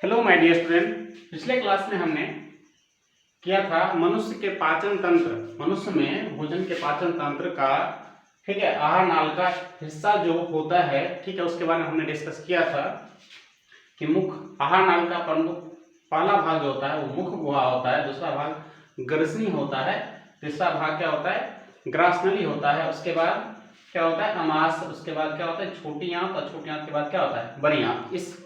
Hello my dear student. पिछले class में हमने किया था मनुष्य के पाचन तंत्र, मनुष्य में भोजन के पाचन तंत्र का, ठीक है, आहार नाल का हिस्सा जो होता है, ठीक है, उसके बारे में हमने डिस्कस किया था कि मुख आहार नाल का प्रमुख पहला भाग जो होता है वो मुख गुहा होता है, दूसरा भाग ग्रसनी होता है, तीसरा भाग क्या होता है ग्रासनली होता है, उसके बाद क्या होता है अमास, उसके बाद क्या होता है छोटी आंत, और छोटी आंत के बाद क्या होता है बड़ी आंत।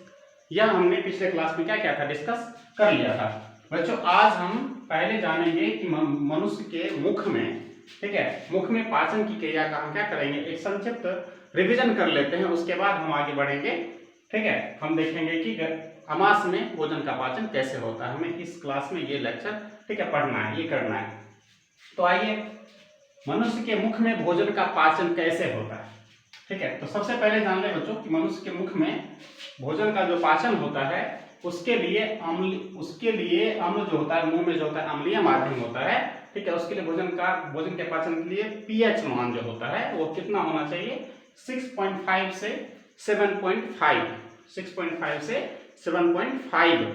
यह हमने पिछले क्लास में क्या किया था, डिस्कस कर लिया था। बच्चों आज हम पहले जानेंगे कि मनुष्य के मुख में, ठीक है, मुख में पाचन की क्रिया का हम क्या करेंगे, एक संक्षिप्त रिवीजन कर लेते हैं, उसके बाद हम आगे बढ़ेंगे। ठीक है, हम देखेंगे कि अमास में भोजन का पाचन कैसे होता है। हमें इस क्लास में ये लेक्चर, ठीक है, पढ़ना है, ये करना है। तो आइए, मनुष्य के मुख में भोजन का पाचन कैसे होता है। ठीक है, तो सबसे पहले जान लें बच्चों कि मनुष्य के मुख में भोजन का जो पाचन होता है उसके लिए अम्ल जो होता है, मुंह में जो होता है अम्लीय माध्यम होता है। ठीक है, उसके लिए भोजन के पाचन के लिए पीएच मान जो होता है वो कितना होना चाहिए, 6.5 से 7.5, 6.5 से 7.5,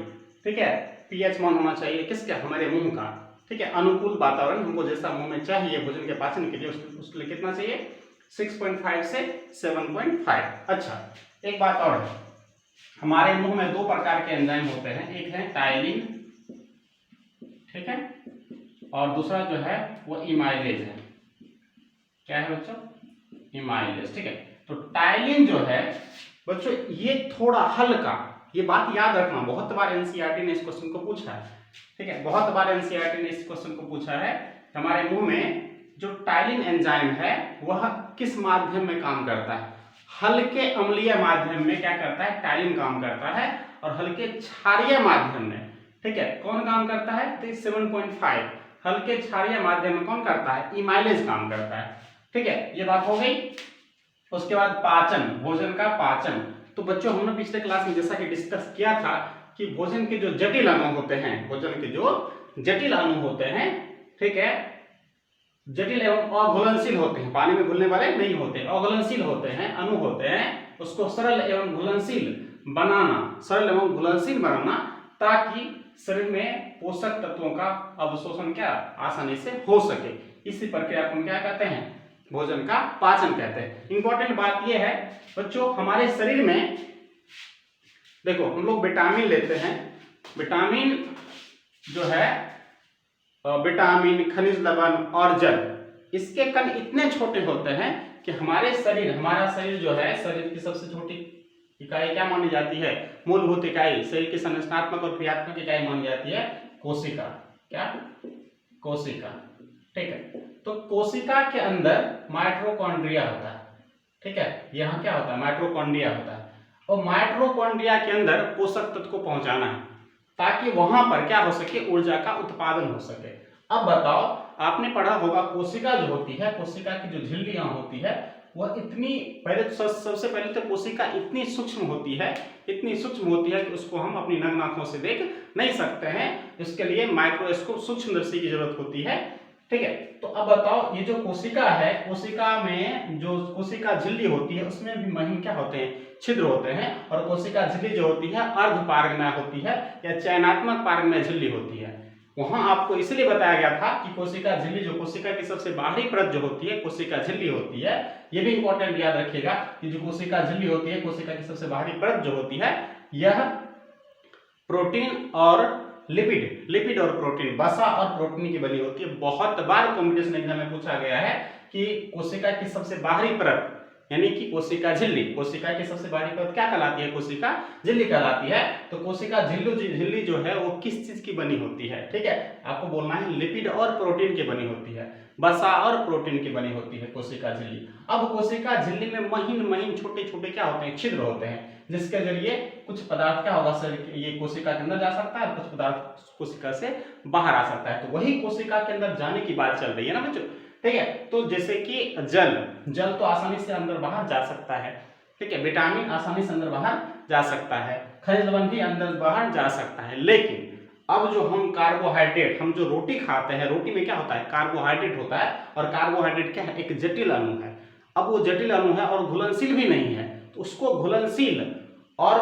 ठीक है, पीएच मान होना चाहिए किसका, हमारे मुंह का। ठीक है, अनुकूल वातावरण हमको जैसा मुंह में चाहिए भोजन के पाचन के लिए, उसके लिए कितना चाहिए, 6.5 से 7.5। अच्छा, एक बात और है, हमारे मुंह में दो प्रकार के एंजाइम होते हैं, एक है टाइलिन, ठीक है, और दूसरा जो है वो इमाइलेज है। क्या है बच्चों, इमाइलेज। ठीक है, तो टाइलिन जो है बच्चों ये थोड़ा हल्का, ये बात याद रखना, बहुत बार एनसीईआरटी ने इस क्वेश्चन को पूछा है। ठीक है, बहुत बार एनसीईआरटी ने इस क्वेश्चन को पूछा है, हमारे मुंह में जो टाइलिन एंजाइम है वह किस माध्यम में काम करता है। हल्के अम्लीय माध्यम में क्या करता है, टाइलिन काम करता है, और हल्के क्षारीय माध्यम में, ठीक है, कौन काम करता है, तो 7.5 हल्के क्षारीय माध्यम में कौन करता है, इमाइलेज काम करता है। ठीक है, ये बात हो गई। उसके बाद पाचन, भोजन का पाचन। तो बच्चों हमने पिछले क्लास में जैसा कि डिस्कस किया था कि भोजन के जो जटिल अणु होते हैं, भोजन के जो जटिल अणु होते हैं, ठीक है, जटिल एवं अघुलनशील होते हैं, पानी में घुलने वाले नहीं होते, अघुलनशील होते हैं, अणु होते हैं, उसको सरल एवं घुलनशील बनाना, सरल एवं घुलनशील बनाना, ताकि शरीर में पोषक तत्वों का अवशोषण क्या आसानी से हो सके। इसी प्रक्रिया को हम क्या कहते हैं, भोजन का पाचन कहते हैं। इंपॉर्टेंट बात यह है बच्चों, हमारे शरीर में देखो हम लोग विटामिन लेते हैं, विटामिन जो है विटामिन, खनिज लवण और जल, इसके कण इतने छोटे होते हैं कि हमारा शरीर जो है, शरीर की सबसे छोटी इकाई क्या मानी जाती है, मूलभूत इकाई, शरीर की संरचनात्मक और क्रियात्मक इकाई मानी जाती है कोशिका। क्या, कोशिका। ठीक है, तो कोशिका के अंदर माइटोकॉन्ड्रिया होता है। ठीक है, यहाँ क्या होता है, माइटोकॉन्ड्रिया होता है, और माइटोकॉन्ड्रिया के अंदर पोषक तत्व को पहुंचाना है ताकि वहां पर क्या हो सके, ऊर्जा का उत्पादन हो सके। अब बताओ, आपने पढ़ा होगा कोशिका जो होती है, कोशिका की जो झिल्लियां होती है वह इतनी, पहले तो सबसे पहले तो कोशिका इतनी सूक्ष्म होती है, इतनी सूक्ष्म होती है कि उसको हम अपनी नग्न आंखों से देख नहीं सकते हैं, इसके लिए माइक्रोस्कोप, सूक्ष्मदर्शी की जरूरत होती है। ठीक है, तो अब बताओ, ये जो कोशिका है, कोशिका में जो कोशिका झिल्ली होती है उसमें भी महीन क्या होते हैं, छिद्र होते हैं, और कोशिका झिल्ली जो होती है अर्धपारगम्य होती है या चयनात्मक पारगम्य झिल्ली होती है। वहां आपको इसलिए बताया गया था कि कोशिका झिल्ली, जो कोशिका की सबसे बाहरी परत जो होती है कोशिका झिल्ली होती है, ये भी इंपॉर्टेंट याद रखिएगा कि जो कोशिका झिल्ली होती है, कोशिका की सबसे बाहरी परत जो होती है, यह प्रोटीन और लिपिड और प्रोटीन, वसा और प्रोटीन की बनी होती है। बहुत बार कॉम्पिटिशन एग्जाम में पूछा गया है कि कोशिका की सबसे बाहरी परत यानी कि कोशिका झिल्ली, कोशिका की सबसे बाहरी परत क्या कहलाती है, कोशिका झिल्ली कहलाती है। तो कोशिका झिल्ली जो है वो किस चीज की बनी होती है, ठीक है, आपको बोलना है लिपिड और प्रोटीन की बनी होती है, वसा और प्रोटीन की बनी होती है कोशिका झिल्ली। अब कोशिका झिल्ली में महीन छोटे छोटे क्या होते हैं, छिद्र होते हैं, जिसके जरिए कुछ पदार्थ क्या होगा, ये कोशिका के अंदर जा सकता है, कुछ पदार्थ कोशिका से बाहर आ सकता है। तो वही कोशिका के अंदर जाने की बात चल रही है ना बच्चों। ठीक है, तो जैसे कि जल तो आसानी से अंदर बाहर जा सकता है, ठीक है, विटामिन आसानी से अंदर बाहर जा सकता है, खनिज लवण भी अंदर बाहर जा सकता है। लेकिन अब जो हम कार्बोहाइड्रेट, हम जो रोटी खाते हैं, रोटी में क्या होता है, कार्बोहाइड्रेट होता है, और कार्बोहाइड्रेट क्या है, एक जटिल अणु है। अब वो जटिल अणु है और घुलनशील भी नहीं है, तो उसको घुलनशील और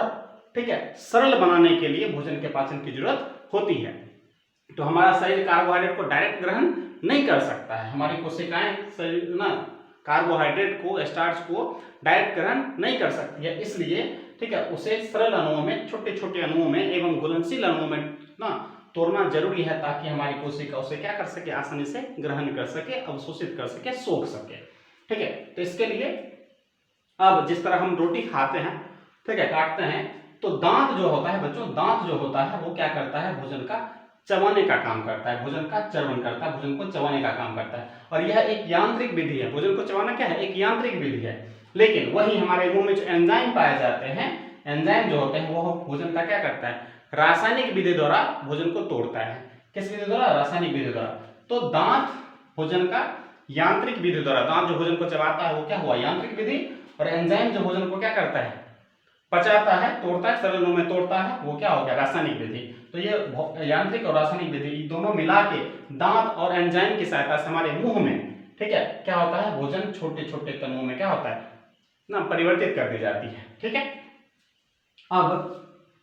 ठीक है, सरल बनाने के लिए भोजन के पाचन की जरूरत होती है। तो हमारा शरीर कार्बोहाइड्रेट को डायरेक्ट ग्रहण नहीं कर सकता है, हमारी कोशिकाएं शरीर ना कार्बोहाइड्रेट को, स्टार्च को डायरेक्ट ग्रहण नहीं कर सकती है, इसलिए ठीक है उसे सरल अणुओं में, छोटे छोटे अणुओं में एवं घुलनशील अणुओं में ना तोड़ना जरूरी है, ताकि हमारी कोशिका उसे क्या कर सके, आसानी से ग्रहण कर सके, अवशोषित कर सके, सोख सके। ठीक है, तो इसके लिए अब जिस तरह हम रोटी खाते हैं, ठीक है, काटते हैं, तो दांत जो होता है बच्चों, दांत जो होता है वो क्या करता है, भोजन का चबाने का काम करता है, भोजन का चर्वण करता है, भोजन को चबाने का काम करता है। और यह एक यांत्रिक विधि है, भोजन को चबाना क्या है, एक यांत्रिक विधि है। लेकिन वही हमारे मुंह में जो एंजाइम पाए जाते हैं, एंजाइम जो होते हैं वो भोजन का क्या करता है, रासायनिक विधि द्वारा भोजन को तोड़ता है। किस विधि द्वारा, रासायनिक विधि द्वारा। तो दांत भोजन का यांत्रिक विधि द्वारा, दांत जो भोजन को चबाता है वो क्या हुआ, यांत्रिक विधि, और एंजाइम जो भोजन को क्या करता है, पचाता है, तोड़ता है, सरल में तोड़ता है, वो क्या हो गया, रासायनिक विधि। तो ये यांत्रिक और रासायनिक विधि दोनों मिला के दांत और एंजाइम की सहायता से हमारे मुंह में, ठीक है, क्या होता है, भोजन छोटे छोटे कणों में क्या होता है ना, परिवर्तित कर दी जाती है। ठीक है, अब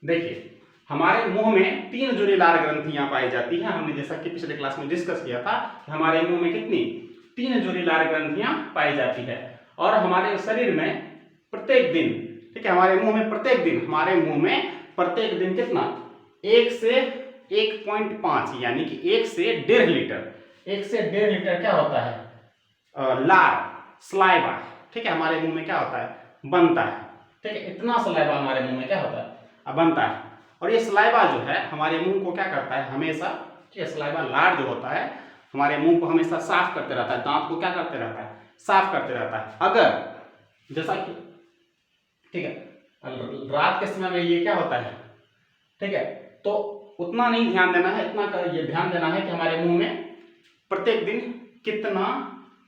देखिए हमारे मुंह में 3 जोड़ीदार ग्रंथियां पाई जाती हैं। हमने जैसा कि पिछले क्लास में डिस्कस किया था कि हमारे मुंह में कितनी, 3 जोड़ीदार ग्रंथियां पाई जाती है। और हमारे शरीर में प्रत्येक दिन, ठीक है, हमारे मुंह में प्रत्येक दिन, हमारे मुंह में प्रत्येक दिन कितना, 1 से 1.5 यानी कि 1 से 1.5 लीटर, 1 से 1.5 लीटर क्या होता है, लार, सलाइवा, ठीक है, हमारे मुंह में क्या होता है, बनता है। ठीक है, इतना सलाइवा हमारे मुंह में क्या होता है, बनता है। और ये सलाइवा जो है हमारे मुंह को क्या करता है, हमेशा, ठीक है, सलाइवा लार जो होता है हमारे मुंह को हमेशा साफ करते रहता है, दांत को क्या करते रहता है, साफ करते रहता है। अगर जैसा कि, ठीक है, रात के समय में ये क्या होता है, ठीक है, तो उतना नहीं ध्यान देना है, इतना ये ध्यान देना है कि हमारे मुंह में प्रत्येक दिन कितना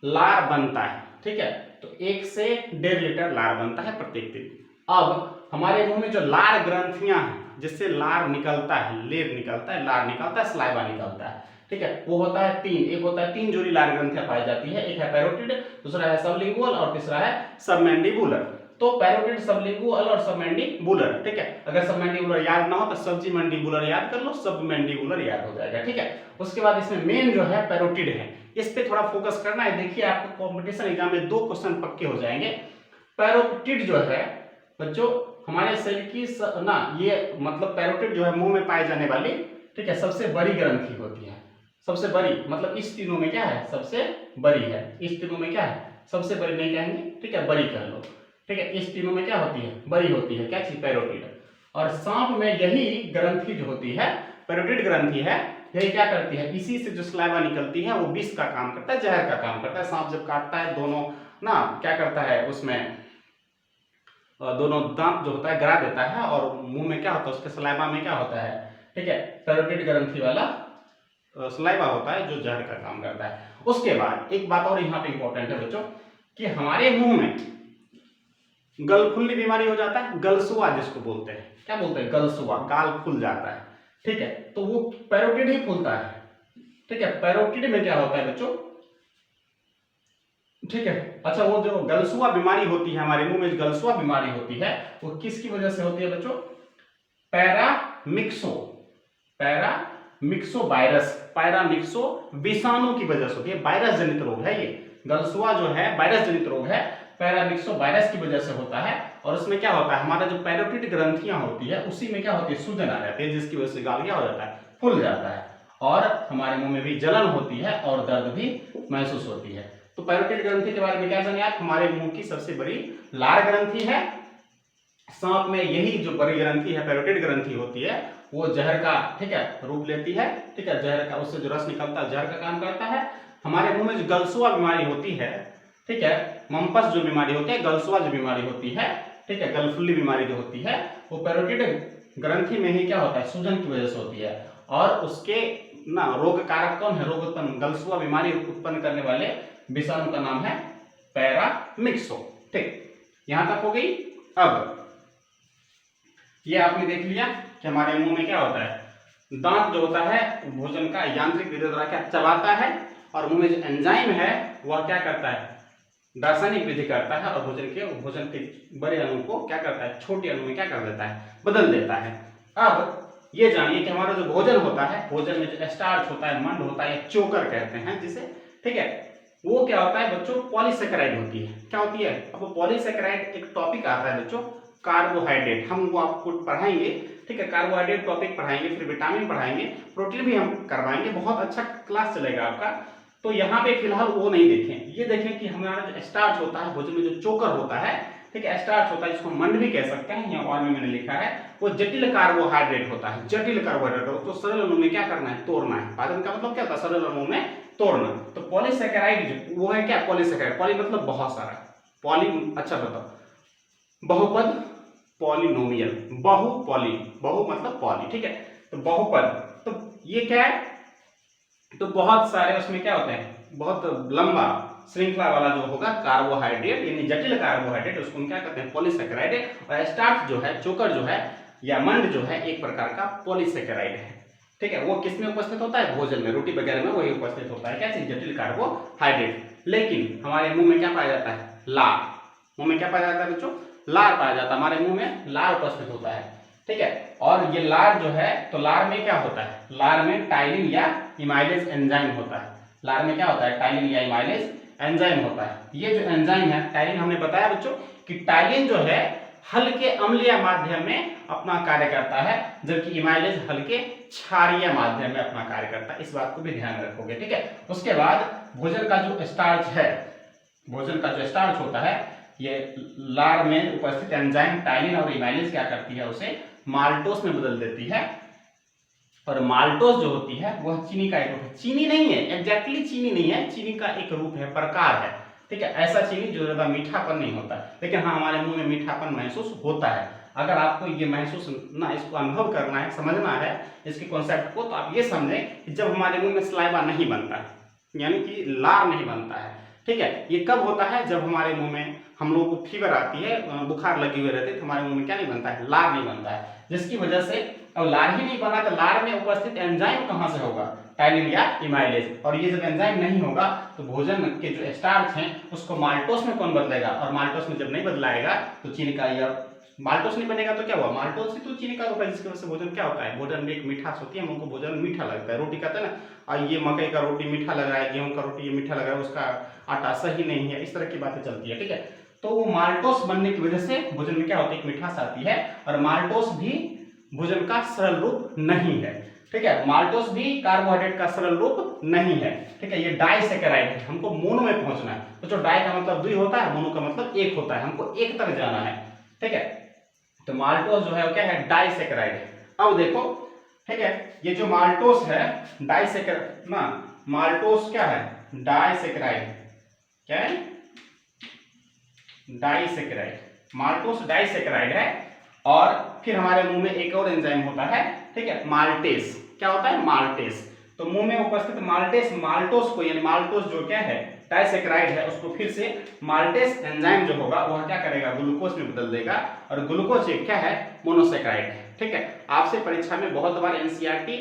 लार बनता है। ठीक है, तो 1 से 1.5 लीटर लार बनता है प्रत्येक दिन। अब हमारे मुंह में जो लार ग्रंथियां हैं, जिससे लार निकलता है, लेर निकलता है, लार निकलता है, सलाइवा निकलता है, ठीक है, वो होता है 3, एक होता है 3 जोड़ी लार ग्रंथियां पाई जाती है, एक है पैरोटिड, दूसरा है सबलिंगुअल और तीसरा है सबमैंडिबुलर। तो पैरोटिड, सबलिंगुअल और सबमैंडिबुलर, ठीक है, अगर सबमैंडिबुलर याद ना हो तो सब्जी मैंडिबुलर याद कर लो, सबमैंडिबुलर याद हो जाएगा। ठीक है, उसके बाद इसमें मेन जो है पैरोटिड है, इस पे थोड़ा फोकस करना है। देखिए आपको कंपटीशन एग्जाम में 2 क्वेश्चन पक्के हो जाएंगे। पैरोटिड जो है बच्चों हमारे शरीर की ना, ये मतलब पैरोटिड जो है मुंह में पाए जाने वाली, ठीक है, सबसे बड़ी ग्रंथि होती है, सबसे बड़ी, मतलब इस तीनों में क्या है, सबसे बड़ी है, इस तीनों में क्या है, सबसे बड़ी नहीं कहेंगे, ठीक है, बड़ी कह लो। ठीक है, इस तीनों में क्या होती है, बड़ी होती है, क्या चीज, पैरोटिड। और सांप में यही ग्रंथि जो होती है, पैरोटिड ग्रंथि है, यही क्या करती है, इसी से जो सलाइवा निकलती है वो विष का काम करता है, जहर का काम करता है। सांप जब काटता है दोनों ना क्या करता है, उसमें दोनों दांत जो होता है गिरा देता है, और मुंह में क्या होता है, उसके सलाइवा में क्या होता है, ठीक है, पैरोटिड ग्रंथि वाला सलाइवा होता है जो जहर का काम करता है। उसके बाद एक बात और यहाँ पे इंपॉर्टेंट है बच्चों, कि हमारे मुंह में गलफुल्ली बीमारी हो जाता है, गलसुआ जिसको बोलते हैं, क्या बोलते हैं, गलसुआ, गाल फूल जाता है। ठीक है, तो वो पैरोटिड ही फूलता है। ठीक है, पैरोटिड में क्या होता है बच्चों, ठीक है, अच्छा, वो जो गलसुआ बीमारी होती है, हमारे मुंह में गलसुआ बीमारी होती है, वो किसकी वजह से होती है बच्चों, पैरामिक्सो वायरस, पैरामिक्सो विषाणु की वजह से होती है, वायरस जनित रोग है ये। गलसुआ जो है वायरस जनित रोग है, पैरामिक्सो वायरस की वजह से होता है। और उसमें क्या होता है, हमारा जो पैरोटिड ग्रंथियां होती है उसी में क्या होती है, सूजन आ जाती है, जिसकी वजह से गाल क्या हो जाता है, फूल जाता है, और हमारे मुंह में भी जलन होती है और दर्द भी महसूस होती है। तो पैरोटिड ग्रंथि के बारे में क्या जाने आप, हमारे मुंह की सबसे बड़ी लार ग्रंथि है। सांप में यही जो बड़ी ग्रंथि है, पैरोटिड ग्रंथि होती है, वो जहर का, ठीक है, रूप लेती है। ठीक है, जहर का, उससे जो रस निकलता है जहर का काम करता है। हमारे मुंह में जो गलसुआ बीमारी होती है, ठीक है, मम्पस जो बीमारी होती है, गलसुआ जो बीमारी होती है, ठीक है, गलफुल्ली बीमारी जो होती है, वो पैरोटिड ग्रंथि में ही क्या होता है, सूजन की वजह से होती है। और उसके ना रोग कारक कौन है, रोग उत्पन्न, गलसुआ बीमारी उत्पन्न करने वाले विषाणु का नाम है पैरामिक्सो। ठीक, यहां तक हो गई। अब ये आपने देख लिया कि हमारे मुंह में क्या होता है, दांत जो होता है भोजन का यांत्रिक विधि द्वारा क्या चबाता है, और मुंह में जो एंजाइम है वह क्या करता है, रासायनिक वृद्धि करता है और भोजन के बड़े अणु को क्या करता है, छोटे अणु में क्या कर देता है, बदल देता है। अब ये जानिए कि हमारा जो भोजन होता है, भोजन में जो स्टार्च होता है, मंड होता है, या चोकर कहते हैं जिसे, ठीक है, वो क्या होता है बच्चों, पॉलीसेकेराइड होती है। क्या होती है, अब पॉलीसेकेराइड एक टॉपिक आता है बच्चों, कार्बोहाइड्रेट, हम वो आपको पढ़ाएंगे, ठीक है, कार्बोहाइड्रेट टॉपिक पढ़ाएंगे, फिर विटामिन पढ़ाएंगे, प्रोटीन भी हम करवाएंगे, बहुत अच्छा क्लास चलेगा आपका। तो यहाँ पे फिलहाल वो नहीं देखें, ये देखें कि हमारा जो स्टार्च होता है, भोजन में जो चोकर होता है, ठीक है, स्टार्च होता है, जिसको मंड भी कह सकते हैं, यहाँ और में मैंने लिखा है, वो जटिल कार्बोहाइड्रेट होता है। जटिल कार्बोहाइड्रेट हो तो सरल अणु में क्या करना है, तोड़ना है। पाचन का मतलब क्या होता है, सरल अणु में तोड़ना। तो पॉलीसेकेराइड वो है क्या, पॉलीसेकेराइड, पॉली मतलब बहुत सारा, पॉली, अच्छा बताओ, बहुपद, पॉलिनोमियल, बहु मतलब पॉली, ठीक है, तो बहुपद, तो ये क्या है, तो बहुत सारे उसमें क्या होते हैं, बहुत लंबा श्रृंखला वाला जो होगा कार्बोहाइड्रेट, यानी जटिल कार्बोहाइड्रेट, उसको हम क्या कहते हैं, पॉलीसेकेराइड। और स्टार्च जो है, चोकर जो है, या मंड जो है, एक प्रकार का पॉलीसेकेराइड है, ठीक है। वो किसमें उपस्थित होता है, भोजन में, रोटी वगैरह में वही उपस्थित होता है, क्या चीज, जटिल कार्बोहाइड्रेट। लेकिन हमारे मुंह में क्या पाया जाता है, लार, मुंह में क्या पाया जाता है बच्चों, लार पाया जाता है, हमारे मुंह में लार उपस्थित होता है, ठीक है। और ये लार जो है, तो लार में क्या होता है, लार में टाइलिन या इमाइलेज एंजाइम होता है। लार में क्या होता है, टाइलिन या इमाइलेज एंजाइम होता है। ये जो एंजाइम है टाइलिन, हमने बताया बच्चों कि टाइलिन जो है हल्के अम्लीय माध्यम में अपना कार्य करता है, जबकि इमाइलेज हल्के क्षारीय माध्यम में अपना कार्य करता है। इस बात को भी ध्यान रखोगे, ठीक है। उसके बाद भोजन का जो स्टार्च है, भोजन का जो स्टार्च होता है, ये लार में उपस्थित एंजाइम टाइलिन और इमाइलेज क्या करती है, उसे माल्टोस में बदल देती है। और माल्टोस जो होती है वह चीनी का एक रूप है, चीनी नहीं है, एग्जैक्टली चीनी नहीं है, चीनी का एक रूप है, प्रकार है, ठीक है। ऐसा चीनी जो ज्यादा मीठापन नहीं होता, लेकिन हाँ हमारे मुंह में मीठापन महसूस होता है। अगर आपको ये महसूस ना, इसको अनुभव करना है, समझना है इसके कॉन्सेप्ट को, तो आप ये समझें कि जब हमारे मुंह में सलाइवा नहीं बनता है, यानी कि लार नहीं बनता है, ठीक है। ये कब होता है, जब हमारे मुंह में हम लोगों को फीवर आती है, बुखार लगी हुई रहती है, तो हमारे मुंह में क्या नहीं बनता है, लार नहीं बनता है, जिसकी वजह से, अब लार ही नहीं बना तो लार में उपस्थित एंजाइम कहां से होगा, टाइलिन या इमाइलेज। और ये जब एंजाइम नहीं होगा तो भोजन के जो स्टार्च हैं उसको माल्टोस में कौन बदलेगा, और माल्टोस में जब नहीं बदलाएगा तो चीनी का, या माल्टोस नहीं बनेगा तो क्या हुआ, माल्टोस ही तो चीनी का रूप है, जिसकी वजह से भोजन क्या होता है, भोजन में एक मिठास होती है, हमको भोजन मीठा लगता है। रोटी कहते हैं ना, और ये मकई का रोटी मीठा लग रहा है, गेहूं का रोटी ये मीठा लग रहा है, उसका आटा सही नहीं है, इस तरह की बातें चलती है, ठीक है। तो वो माल्टोस बनने की वजह से भोजन में क्या होता है, एक मिठास आती है। और माल्टोस भी भोजन का सरल रूप नहीं है, ठीक है, माल्टोस भी कार्बोहाइड्रेट का सरल रूप नहीं है, ठीक है। ये डाइसेकेराइड है, हमको मोनो में पहुंचना है। तो जो डाई का मतलब दुई होता है, मोनो का मतलब एक होता है, हमको एक तक जाना है, ठीक है। तो माल्टोस जो है वो क्या है, डाइसेकेराइड है। अब देखो, ठीक है, ये जो माल्टोस है डाइसेकेराइड ना, माल्टोस क्या है, डाइसेकेराइड, क्या है, डाइसेकेराइड, माल्टोस डाइसेकेराइड है। और फिर हमारे मुंह में एक और एंजाइम होता है, ठीक है, माल्टेस। क्या होता है, माल्टेस। तो मुंह में उपस्थित माल्टेस, माल्टोस को, यानी माल्टोस जो क्या है, डाइसेकेराइड है, उसको फिर से माल्टेस एंजाइम जो होगा वह क्या करेगा, ग्लूकोज में बदल देगा। और ग्लूकोज एक क्या है, मोनोसेकेराइड है, ठीक है। आपसे परीक्षा में बहुत बार एनसीईआरटी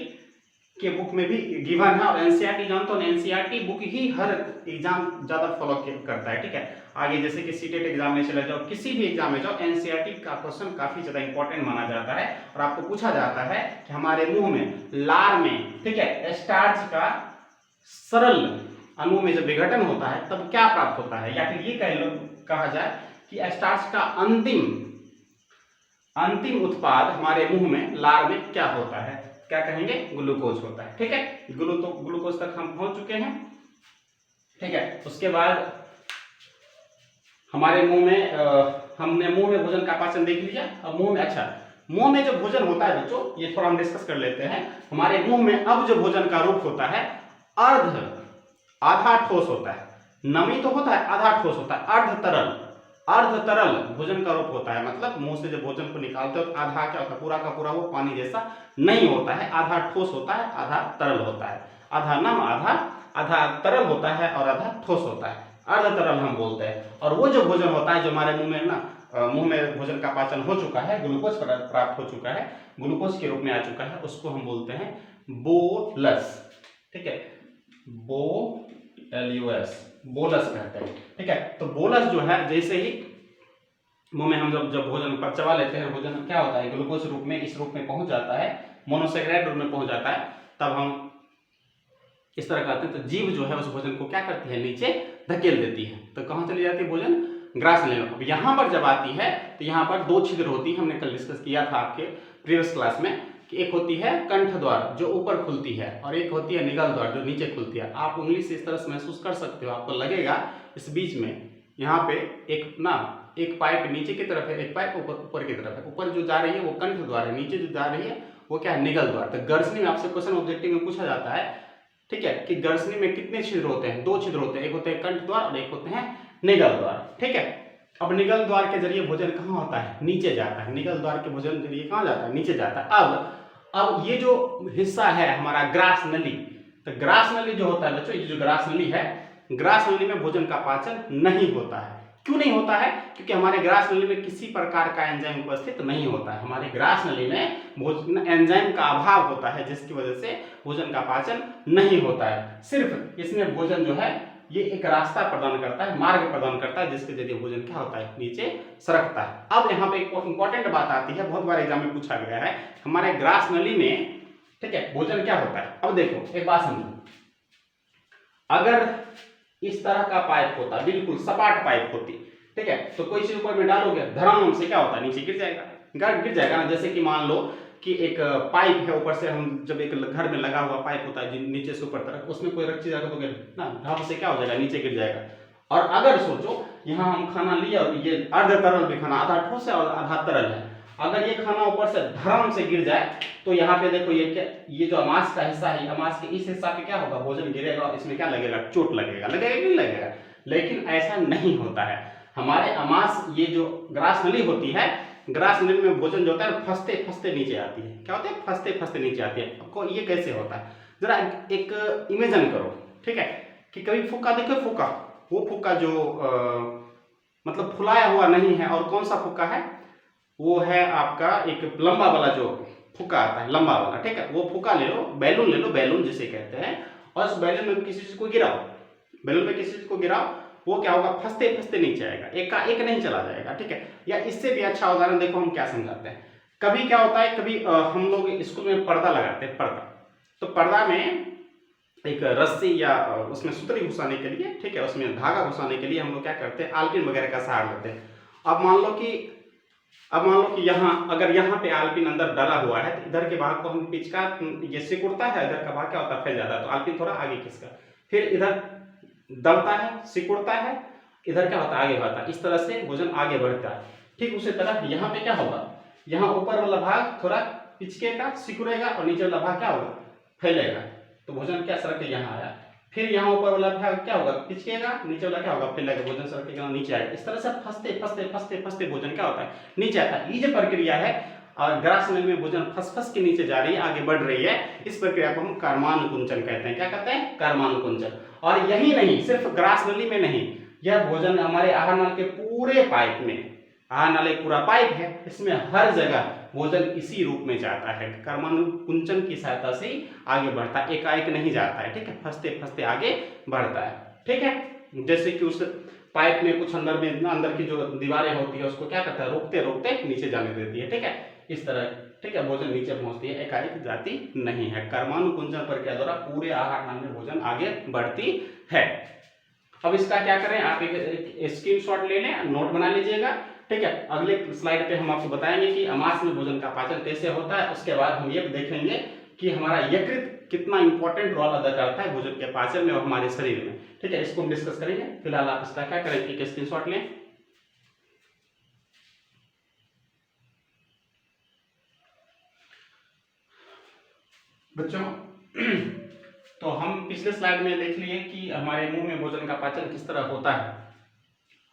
के बुक में भी गिवन है, और एनसीईआरटी जानते हो, एनसीईआरटी बुक ही हर एग्जाम ज्यादा फॉलो करता है, ठीक है। आगे जैसे कि सीटेट एग्जाम में चले जाओ, किसी भी एग्जाम में जाओ, एनसीईआरटी का क्वेश्चन काफी ज्यादा इंपॉर्टेंट माना जाता है। और आपको पूछा जाता है कि हमारे मुंह में, लार में, ठीक है, स्टार्च का सरल अणु में जब विघटन होता है तब क्या प्राप्त होता है, या फिर ये कहा जाए कि स्टार्च का अंतिम उत्पाद हमारे मुंह में, लार में क्या होता है, क्या कहेंगे, ग्लूकोज होता है, ठीक है। ग्लूकोज तक हम पहुंच चुके हैं, ठीक है। उसके बाद हमारे मुंह में हमने मुंह में भोजन का पाचन देख लिया। अब मुंह में, अच्छा, मुंह में जो भोजन होता है बच्चों, ये थोड़ा हम डिस्कस कर लेते हैं। हमारे मुंह में अब जो भोजन का रूप होता है, आधा ठोस होता है, नमी तो होता है, आधा ठोस होता है, अर्ध तरल भोजन का रूप होता है। मतलब मुंह से जब भोजन को निकालते हो तो आधा क्या होता है, पूरा का पूरा वो पानी जैसा नहीं होता है, आधा ठोस होता है, आधा तरल होता है, आधा नम, आधा तरल होता है, और आधा ठोस होता है, अर्ध तरल हम बोलते हैं। और वो जो भोजन होता है जो हमारे मुंह में ना, मुंह में भोजन का पाचन हो चुका है, ग्लूकोज प्राप्त हो चुका है, ग्लूकोज के रूप में आ चुका है, उसको हम बोलते हैं बोलस, ठीक है, बोलस, बोलस कहते हैं। ठीक है, तो बोलस जो है जैसे ही मुंह में हम जब भोजन पर चबा लेते हैं, भोजन क्या होता है ग्लूकोज रूप में इस रूप में पहुंच जाता है, मोनोसेक्राइड रूप में पहुंच जाता है, तब हम इस तरह करते हैं। तो जीभ जो है उस भोजन को क्या करती है, नीचे धकेल देती है। तो कहाँ चली जाती है भोजन, ग्रास नली में। अब यहाँ पर जब आती है तो यहाँ पर दो छिद्र होती है, हमने कल डिस्कस किया था आपके प्रीवियस क्लास में कि एक होती है कंठ द्वार जो ऊपर खुलती है और एक होती है निगल द्वार जो नीचे खुलती है। आप उंगली से इस तरह से महसूस कर सकते हो, आपको लगेगा इस बीच में यहाँ पे एक पाइप नीचे की तरफ है, एक पाइप ऊपर की तरफ है। ऊपर जो जा रही है वो कंठ द्वार है, नीचे जो जा रही है वो क्या है, निगल द्वार। तो गर्सनी में आपसे क्वेश्चन ऑब्जेक्टिव में पूछा जाता है, ठीक है, कि गर्सनी में कितने छिद्र होते हैं, दो छिद्र होते हैं, एक होते हैं कंठ द्वार और एक होते हैं निगल द्वार। ठीक है, अब निगल द्वार के जरिए भोजन कहाँ होता है, नीचे जाता है। निगल द्वार के भोजन के जरिए कहाँ जाता है, नीचे जाता है। अब ये जो हिस्सा है हमारा ग्रास नली, तो ग्रास नली जो होता है बच्चों, ये जो ग्रास नली है, ग्रास नली में भोजन का पाचन नहीं होता है। क्यों नहीं होता है, क्योंकि हमारे ग्रास नली में किसी प्रकार का एंजाइम उपस्थित नहीं होता है। हमारे ग्रास नली में भोजन एंजाइम का अभाव होता है, जिसकी वजह से भोजन का पाचन नहीं होता है। सिर्फ इसमें भोजन जो है ये एक रास्ता प्रदान करता है, मार्ग प्रदान करता है, जिसके जरिए भोजन क्या होता है, नीचे सरकता है। अब यहाँ पे एक इंपॉर्टेंट बात आती है, बहुत बार एग्जाम में पूछा गया है, हमारे ग्रास नली में, ठीक है, भोजन क्या होता है। अब देखो एक बात समझो, अगर इस तरह का पाइप होता, बिल्कुल सपाट पाइप होती, ठीक है, तो कोई चीज ऊपर में डालोगे, धड़ाम से क्या होता है, नीचे गिर जाएगा, गिर जाएगा ना। जैसे कि मान लो कि एक पाइप है, ऊपर से हम जब एक घर में लगा हुआ पाइप होता है नीचे से ऊपर तरफ, उसमें कोई रख चीज रख दोगे ना, ढाप से क्या हो जाएगा, नीचे गिर जाएगा। और अगर सोचो यहाँ हम खाना लिया और ये अर्ध तरल भी खाना, आधा ठोस है और आधा तरल है, अगर ये खाना ऊपर से धड़ाम से गिर जाए तो यहाँ पे देखो ये जो अमास का हिस्सा है, अमास के इस हिस्सा पे क्या होगा, भोजन गिरेगा और इसमें क्या लगेगा, चोट लगेगा, लगेगा कि नहीं लगेगा। लेकिन ऐसा नहीं होता है। हमारे अमास, ये जो ग्रास नली होती है, ग्रास नली में भोजन जो होता है फंसते फंसते नीचे आती है। क्या होता है, फंसते फंसते नीचे आती है। आपको ये कैसे होता है, जरा एक इमेजिन करो, ठीक है, कि कभी फुक्का देखो, फुक्का, वो फुक्का जो मतलब फुलाया हुआ नहीं है, और कौन सा फुक्का है, वो है आपका एक लंबा वाला जो फुक्का आता है, लंबा वाला, ठीक है, वो फुक्का ले लो, बैलून ले लो, बैलून जिसे कहते हैं, और उस बैलून में किसी चीज को गिराओ, बैलून में किसी चीज को गिराओ, वो क्या होगा, फंसते फंसते नीचे आएगा, एक का एक नहीं चला जाएगा। ठीक है, या इससे भी अच्छा उदाहरण देखो, हम क्या समझाते हैं, कभी क्या होता है, कभी हम लोग स्कूल में पर्दा लगाते हैं, पर्दा, तो पर्दा में एक रस्सी या उसमें सुतरी घुसाने के लिए, ठीक है, उसमें धागा घुसाने के लिए हम लोग क्या करते हैं, आलपिन वगैरह का सहारा लेते हैं। अब मान लो कि यहाँ, अगर यहाँ पे आलपिन अंदर डाला हुआ है, तो इधर के भाग को हम पिचका, ये सिकुड़ता है, इधर का भाग क्या होता है, फैल जाता है, तो आलपिन थोड़ा आगे खिसका, फिर इधर दबता है, सिकुड़ता है, इधर क्या होता है, आगे बढ़ता है, इस तरह से भोजन आगे बढ़ता है। ठीक उसी तरह यहाँ पे क्या होगा, यहाँ ऊपर वाला भाग थोड़ा पिचकेगा, सिकुड़ेगा, और नीचे वाला भाग क्या होगा, फैलेगा, तो भोजन क्या सरक के यहाँ आया। फिर यहाँ ऊपर वाला भाग क्या होगा, पिचकेगा, नीचे वाला क्या होगा, फैलेगा, भोजन सरक के नीचे आएगा। इस तरह से फंसते फंसते फंसते फंसते भोजन क्या होता है, नीचे आता है। ये जो प्रक्रिया है, और ग्रास नली में भोजन फंस फंस के नीचे जा रही है, आगे बढ़ रही है, इस प्रक्रिया को हम कर्मानुकुंचन कहते हैं। क्या कहते हैं, कर्मानुकुंचन। और यही नहीं, सिर्फ ग्रास नली में नहीं, यह भोजन हमारे आहार नाल के पूरे पाइप में, आहार नाल एक पूरा पाइप है, इसमें हर जगह भोजन इसी रूप में जाता है, कर्मानुकुंचन की सहायता से आगे बढ़ता है, एकाएक नहीं जाता है। ठीक है, फंसते फंसते आगे बढ़ता है। ठीक है, जैसे कि उस पाइप में कुछ अंदर की जो दीवारें होती है, उसको क्या करता है, रोकते रोकते नीचे जाने देती है। ठीक है, इस तरह, ठीक है, भोजन नीचे पहुंचती है, एकाएक जाती नहीं है। कर्मानुकुंचन प्रक्रिया द्वारा पूरे आहार नाल में भोजन आगे बढ़ती है। अब इसका क्या करें, आप एक स्क्रीनशॉट ले लें, नोट बना लीजिएगा। ठीक है, अगले स्लाइड पे हम आपको बताएंगे कि अमास में भोजन का पाचन कैसे होता है। उसके बाद हम ये देखेंगे कि हमारा यकृत कितना इंपॉर्टेंट रोल अदा करता है भोजन के पाचन में और हमारे शरीर में। ठीक है, इसको हम डिस्कस करेंगे। फिलहाल आप इसका क्या करें, एक स्क्रीनशॉट लें। बच्चों, तो हम पिछले स्लाइड में देख लिए कि हमारे मुंह में भोजन का पाचन किस तरह होता है।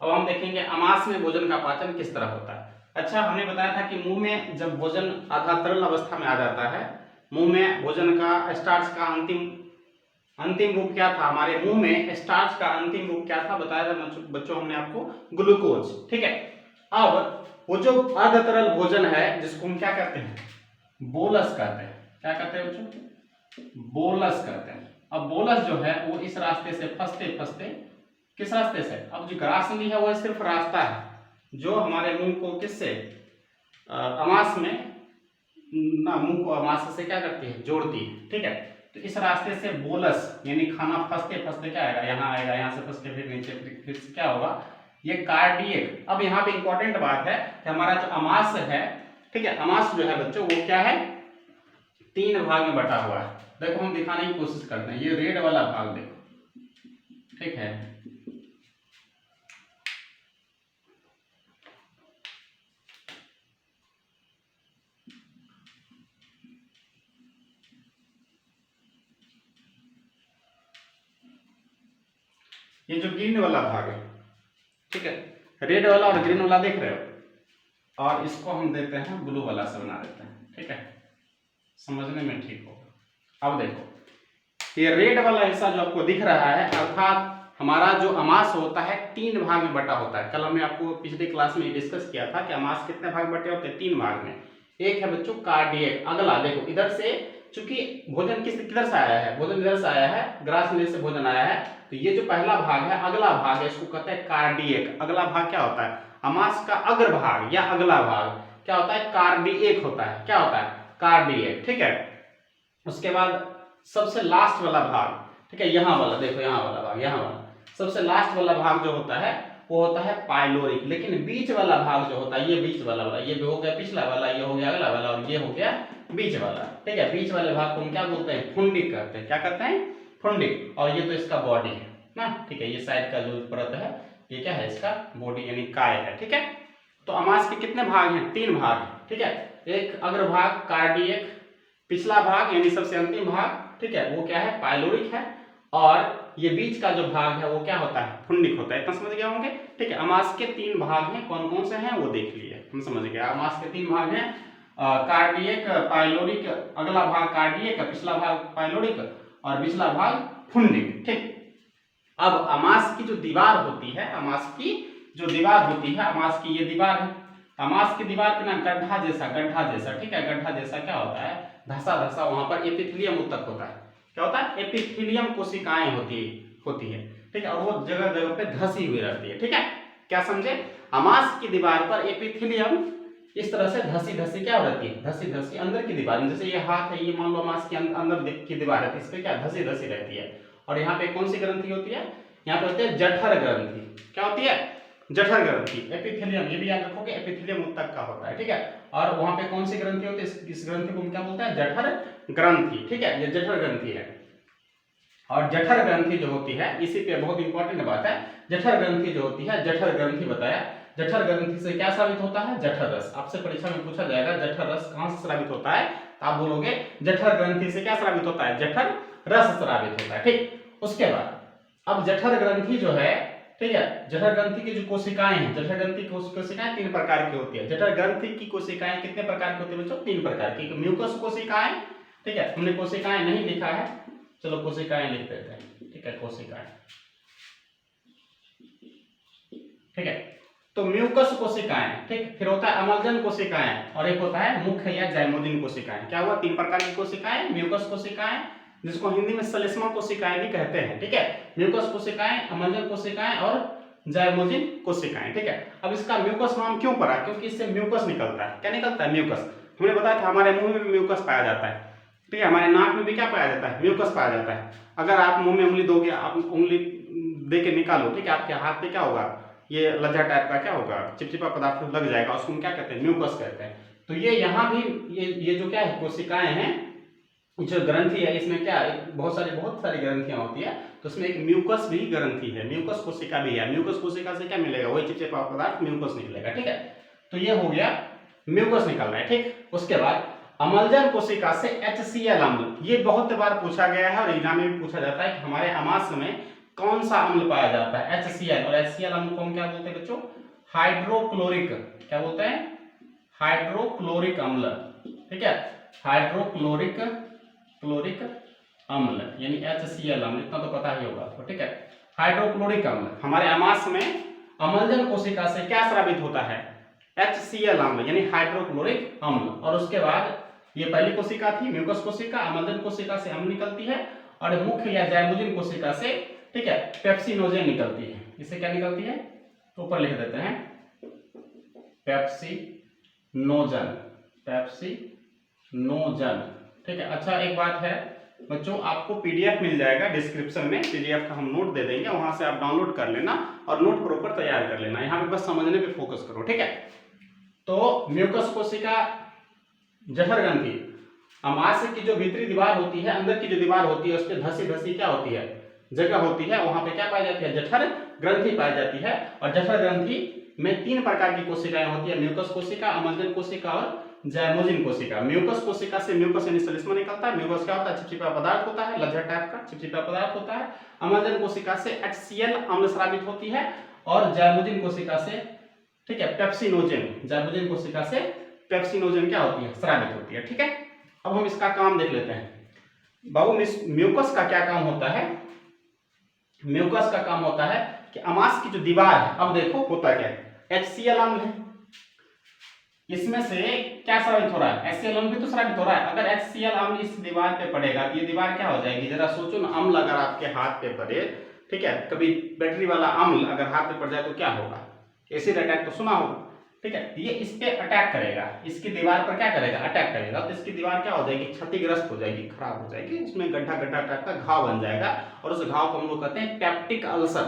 अब हम देखेंगे अमास में भोजन का पाचन किस तरह होता है। अच्छा, हमने बताया था कि मुंह में जब भोजन आधा तरल अवस्था में आ जाता है, मुंह में भोजन का स्टार्च का अंतिम रूप क्या था, हमारे मुंह में स्टार्च का अंतिम रूप क्या था, बताया था बच्चों हमने आपको, ग्लूकोज। ठीक है, अब वो जो अर्ध तरल भोजन है, जिसको हम क्या कहते हैं, बोलस कहते हैं। क्या कहते हैं बच्चों, बोलस कहते हैं। अब बोलस जो है वो इस रास्ते से फंसते फंसते किस रास्ते से? अब जो ग्रासली है वो सिर्फ रास्ता है जो हमारे मुंह को किससे अमास में ना मुंह को अमास से क्या करती है, जोड़ती है, ठीक है। तो इस रास्ते से बोलस यानी खाना फंसते फंसते क्या आएगा, यहाँ आएगा, यहाँ से फंस के फिर नीचे, फिर से क्या होगा, ये कार्डियक। अब यहाँ पे इंपॉर्टेंट बात है कि हमारा जो अमास है, ठीक है, अमास जो है बच्चों वो क्या है, 3 भाग में बटा हुआ है। देखो हम दिखाने की कोशिश करते हैं, ये रेड वाला भाग देखो, ठीक है, ये जो ग्रीन वाला भाग है, ठीक है, रेड वाला और ग्रीन वाला देख रहे हो, और इसको हम देते हैं ब्लू वाला से बना देते हैं, ठीक है, समझने में ठीक होगा। अब देखो ये रेड वाला हिस्सा जो आपको दिख रहा है, अर्थात हमारा जो अमास होता है 3 भाग में बटा होता है। कल हमने आपको पिछले क्लास में डिस्कस किया था कि अमास कितने भाग बटे होते हैं, 3 भाग में। एक है बच्चों कार्डियक, अगला देखो इधर से, चूंकि भोजन किधर से आया है, भोजन इधर से आया है, ग्रास में से भोजन आया है, तो ये जो पहला भाग है, अगला भाग है, इसको कहते हैं कार्डियक। अगला भाग क्या होता है, अमास का अग्रभाग या अगला भाग क्या होता है, कार्डियक होता है। क्या होता है, कार्डियक, ठीक है। उसके बाद सबसे लास्ट वाला भाग, ठीक है, यहाँ वाला देखो, यहाँ वाला भाग, यहाँ वाला सबसे लास्ट वाला भाग जो होता है वो होता है पाइलोरिक। लेकिन बीच वाला भाग जो होता है, ये बीच वाला ये भी हो गया पिछला वाला, ये हो गया अगला वाला, और ये हो गया बीच वाला, ठीक है। बीच वाले भाग को हम क्या बोलते हैं, फुंडिक कहते हैं। क्या कहते हैं, फुंडिक। और ये तो इसका बॉडी है ना, ठीक है, ये साइड का जो परत है ये क्या है, इसका बॉडी यानी काय है, ठीक है। तो अमास के कितने भाग हैं, 3 भाग, ठीक है। एक अग्रभाग कार्डियक, पिछला भाग यानी सबसे अंतिम भाग, ठीक है, वो क्या है, पाइलोरिक है, और ये बीच का जो भाग है वो क्या होता है, फुंडिक होता है। इतना समझ गए होंगे, ठीक है। अमास के 3 भाग हैं, कौन कौन से हैं वो देख लिए, हम समझ गए। अमास के 3 भाग हैं, कार्डियक, पाइलोरिक, अगला भाग कार्डियक, पिछला भाग पाइलोरिक, और पिछला भाग फुंडिक, ठीक। अब अमास की जो दीवार होती है, अमास की जो दीवार होती है, अमास की ये दीवार है, अमास की दीवार पे ना गड्ढा जैसा, ठीक है, गड्ढा जैसा क्या होता है, धसा धसा, वहां पर एपिथेलियम उत्तक होता है। क्या होता है, एपिथेलियम कोशिकाएं होती है, ठीक है, और वो जगह जगह पे धसी हुई रहती है, ठीक है। क्या समझे, अमास की दीवार पर एपिथेलियम इस तरह से धसी धसी क्या रहती है, धसी धसी अंदर की दीवार, जैसे ये हाथ है, ये मान लो अमास के अंदर की दीवार है, इस पे क्या धसी धसी रहती है। और यहाँ पे कौन सी ग्रंथि होती है, यहाँ पे होती है जठर ग्रंथि। क्या होती है, जठर ग्रंथि। एपिथेलियम ये भी याद रखोगे, एपिथेलियम उत्तक का होता है, ठीक है। और वहां पे कौन सी ग्रंथि होती है, इस ग्रंथि को हम क्या बोलते हैं, जठर ग्रंथि, ठीक है, ये जठर ग्रंथि है। और जठर ग्रंथि जो होती है, इसी पे बहुत इंपॉर्टेंट बात है, जठर ग्रंथि जो होती है, जठर ग्रंथि बताया, जठर ग्रंथि से क्या साबित होता है, जठर रस। आपसे परीक्षा में पूछा जाएगा जठर रस कहां से स्रावित होता है, तो आप बोलोगे जठर ग्रंथि से क्या स्रावित होता है, जठर रस स्रावित होता है, ठीक। उसके बाद अब जठर ग्रंथि जो है, ठीक है, जठर ग्रंथि की जो कोशिकाएं हैं, जठर ग्रंथि की कोशिकाएं 3 प्रकार की होती है। जठर ग्रंथि की कोशिकाएं कितने प्रकार की होती है बच्चों, 3 प्रकार की। म्यूकस कोशिकाएं, ठीक है, हमने कोशिकाएं नहीं लिखा है, चलो कोशिकाएं लिख देते हैं, ठीक है, कोशिकाएं, ठीक है। तो म्यूकस कोशिकाएं, ठीक, फिर होता है अमलजन कोशिकाएं, और एक होता है मुख्य या जाइमोजिन कोशिकाएं। क्या हुआ, 3 प्रकार की कोशिकाएं, म्यूकस कोशिकाएं, जिसको हिंदी में श्लेष्मा कोशिकाएं भी कहते हैं, ठीक है, म्यूकस कोशिकाएं, अमलजन कोशिकाएं और जाइमोजिन कोशिकाएं, ठीक है। अब इसका म्यूकस नाम क्यों पड़ा, क्योंकि इससे म्यूकस निकलता है। क्या निकलता है, म्यूकस। हमने बताया था हमारे मुंह में भी म्यूकस पाया जाता है, ठीक है, हमारे नाक में भी क्या पाया जाता है, म्यूकस पाया जाता है। अगर आप मुंह में उंगली दोगे, आप उंगली दे के निकालो, ठीक है, आपके हाथ पे क्या होगा, ये लज्जा टाइप का क्या होगा, चिपचिपा पदार्थ लग जाएगा, उसको हम क्या कहते हैं, म्यूकस कहते हैं। तो ये यहाँ भी ये जो क्या है, कोशिकाएं हैं, जो ग्रंथि है, इसमें क्या बहुत सारी ग्रंथियां होती है, तो उसमें एक म्यूकस भी ग्रंथि है, म्यूकस कोशिका भी है। म्यूकस कोशिका से क्या मिलेगा, वही चिपचिपा पदार्थ म्यूकस निकलेगा, ठीक है। तो ये हो गया म्यूकस निकल रहा है, ठीक। उसके बाद अमलजन कोशिका से HCl अम्ल, ये बहुत बार पूछा गया है और एग्जाम में भी पूछा जाता है कि हमारे अमाशय में कौन सा अम्ल पाया जाता है, HCl। और HCl अम्ल को हम क्या बोलते हैं बच्चों, हाइड्रोक्लोरिक, क्या बोलते हैं, हाइड्रोक्लोरिक अम्ल, ठीक है, हाइड्रोक्लोरिक अम्ल यानी HCl अम्ल, इतना तो पता ही होगा आपको, ठीक है। हाइड्रोक्लोरिक अम्ल हमारे अमाशय में अमलजन कोशिका से क्या स्रावित होता है, HCl अम्ल यानी हाइड्रोक्लोरिक अम्ल। और उसके बाद ये पहली कोशिका थी म्यूकस कोशिका, अमलजन कोशिका से अम्ल निकलती है, और मुख्य या जाइमोजिन कोशिका से ठीक है, पेप्सिनोजेन निकलती है। इससे क्या निकलती है, ऊपर लिख देते हैं, पेप्सिनोजन, पेप्सिनोजन, ठीक है। अच्छा एक बात है बच्चों, आपको पीडीएफ मिल जाएगा डिस्क्रिप्शन में, पीडीएफ का हम नोट दे देंगे, वहां से आप डाउनलोड कर लेना और नोट प्रॉपर तैयार कर लेना। यहाँ पे बस समझने पे फोकस करो, ठीक है। तो म्यूकस कोशिका, जठर ग्रंथि, अमाशय की जो भीतरी दीवार होती है, अंदर की जो दीवार होती है, उस पर धसी धसी क्या होती है, जगह होती है, वहां पे क्या पाई जाती है, जठर ग्रंथि पाई जाती है। और जठर ग्रंथि में 3 प्रकार की कोशिकाएं होती है, म्यूकस कोशिका, अमलजन कोशिका और जाइमोजिन कोशिका। म्यूकस कोशिका से म्यूकस यानी श्लेष्मा निकलता है। म्यूकस क्या होता है, चिपचिपा पदार्थ होता है, लज्जा टाइप का चिपचिपा पदार्थ होता है। अमलजन कोशिका से HCl अम्ल स्रावित होती है और जाइमोजिन कोशिका से, ठीक है, पेप्सिनोजेन, जाइमोजिन कोशिका से पेप्सिनोजेन क्या होती है, स्रावित होती है, ठीक है। अब हम इसका काम देख लेते हैं। बाबू म्यूकस का क्या काम होता है, म्यूकस का काम होता है कि अमाशय की जो दीवार है, अब देखो होता क्या है, HCl अम्ल है, इसमें से क्या स्रावित हो रहा है, HCl अम्ल भी तो स्रावित हो रहा है। अगर HCl अम्ल इस दीवार पे पड़ेगा तो ये दीवार क्या हो जाएगी, जरा सोचो ना, अम्ल अगर आपके हाथ पे पड़े, ठीक है, कभी बैटरी वाला अम्ल अगर हाथ पे पड़ जाए तो क्या होगा, एसिड अटैक तो सुना होगा, ठीक है। ये इस पे अटैक करेगा, इसकी दीवार पर क्या करेगा, अटैक करेगा, तो इसकी दीवार क्या हो जाएगी, क्षतिग्रस्त हो जाएगी, खराब हो जाएगी, उसमें गड्ढा गड्ढा टाइप का घाव बन जाएगा और उस घाव को हम लोग कहते हैं पेप्टिक अल्सर।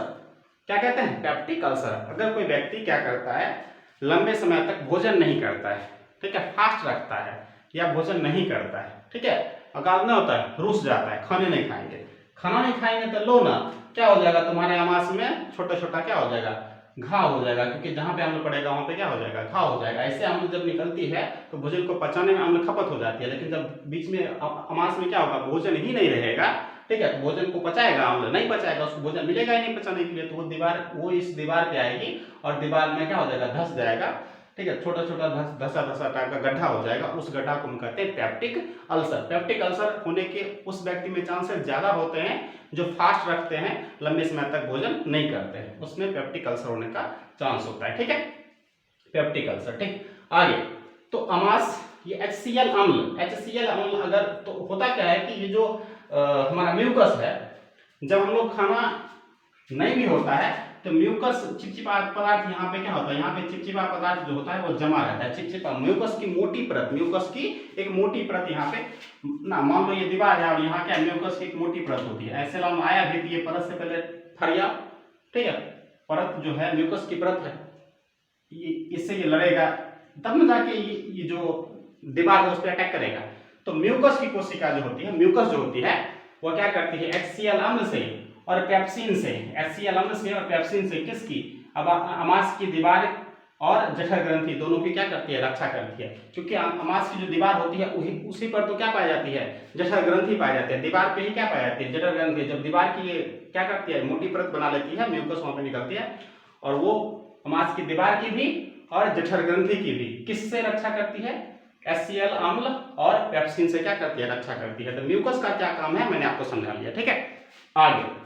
क्या कहते हैं, पेप्टिक अल्सर। अगर कोई व्यक्ति क्या करता है, लंबे समय तक भोजन नहीं करता है, ठीक है, फास्ट रखता है या भोजन नहीं करता है, ठीक है, अकाल न होता है, रुस जाता है, खाने नहीं खाएंगे, खाना नहीं खाएंगे तो लो ना, क्या हो जाएगा, तुम्हारे अमाशय में छोटा छोटा क्या हो जाएगा, घाव हो जाएगा, क्योंकि जहां पे अम्ल पड़ेगा वहां पे क्या हो जाएगा, घाव हो जाएगा। ऐसे अम्ल जब निकलती है तो भोजन को पचाने में अम्ल खपत हो जाती है, लेकिन जब बीच में अमाशय में क्या होगा, भोजन ही नहीं रहेगा, ठीक है, तो भोजन को पचाएगा, अम्ल नहीं पचाएगा, उसको भोजन मिलेगा ही नहीं पचाने के लिए, तो वो दीवार, वो इस दीवार पे आएगी और दीवार में क्या हो जाएगा, धस जाएगा, ठीक है, छोटा छोटा धसा धसा टाइप का गड्ढा हो जाएगा, उस गड्ढा को हम कहते हैं पेप्टिक अल्सर। पेप्टिक अल्सर होने के उस व्यक्ति में चांसेस ज्यादा होते हैं जो फास्ट रखते हैं, लंबे समय तक भोजन नहीं करते हैं, उसमें पेप्टिक अल्सर होने का चांस होता है, ठीक है, पेप्टिक अल्सर, ठीक। आगे तो अमाशय, ये HCl अम्ल अगर, तो होता क्या है कि ये जो हमारा म्यूकस है, जब हम लोग खाना नहीं भी होता है तो म्यूकस चिपचिपा पदार्थ यहाँ पे क्या होता है, यहाँ पे चिपचिपा पदार्थ जो होता है वो जमा रहता है, चिपचिपा म्यूकस की मोटी परत, म्यूकस की एक मोटी परत यहाँ पे ना, मान लो ये दीवार है और यहाँ क्या म्यूकस की एक मोटी परत होती है, ऐसे हम आया भी तो ये परत से पहले फरिया, ठीक है, परत जो है म्यूकस की परत है, ये इससे ये लड़ेगा तब न जाके ये जो दीवार है उस पर अटैक करेगा। तो म्यूकस की कोशिका जो होती है, म्यूकस जो होती है वो क्या करती है, HCl अम्ल से और पेप्सिन से, HCl अम्ल से और पेप्सिन से, किसकी, अब अमाशय की दीवार और जठर ग्रंथि दोनों की क्या करती है, रक्षा करती है, क्योंकि अमाशय की जो दीवार होती है उसी पर तो क्या पाई जाती है, जठर ग्रंथि पाई जाती है, दीवार पे ही क्या पाई जाती है, जठर ग्रंथि। जब दीवार की ये क्या करती है, मोटी परत बना लेती है, म्यूकस वहां पे निकलती है और वो अमाशय की दीवार की भी और जठर ग्रंथि की भी किससे रक्षा करती है, HCl अम्ल और पेप्सिन से क्या करती है, रक्षा करती है। तो म्यूकस का क्या काम है मैंने आपको समझा लिया, ठीक है। आगे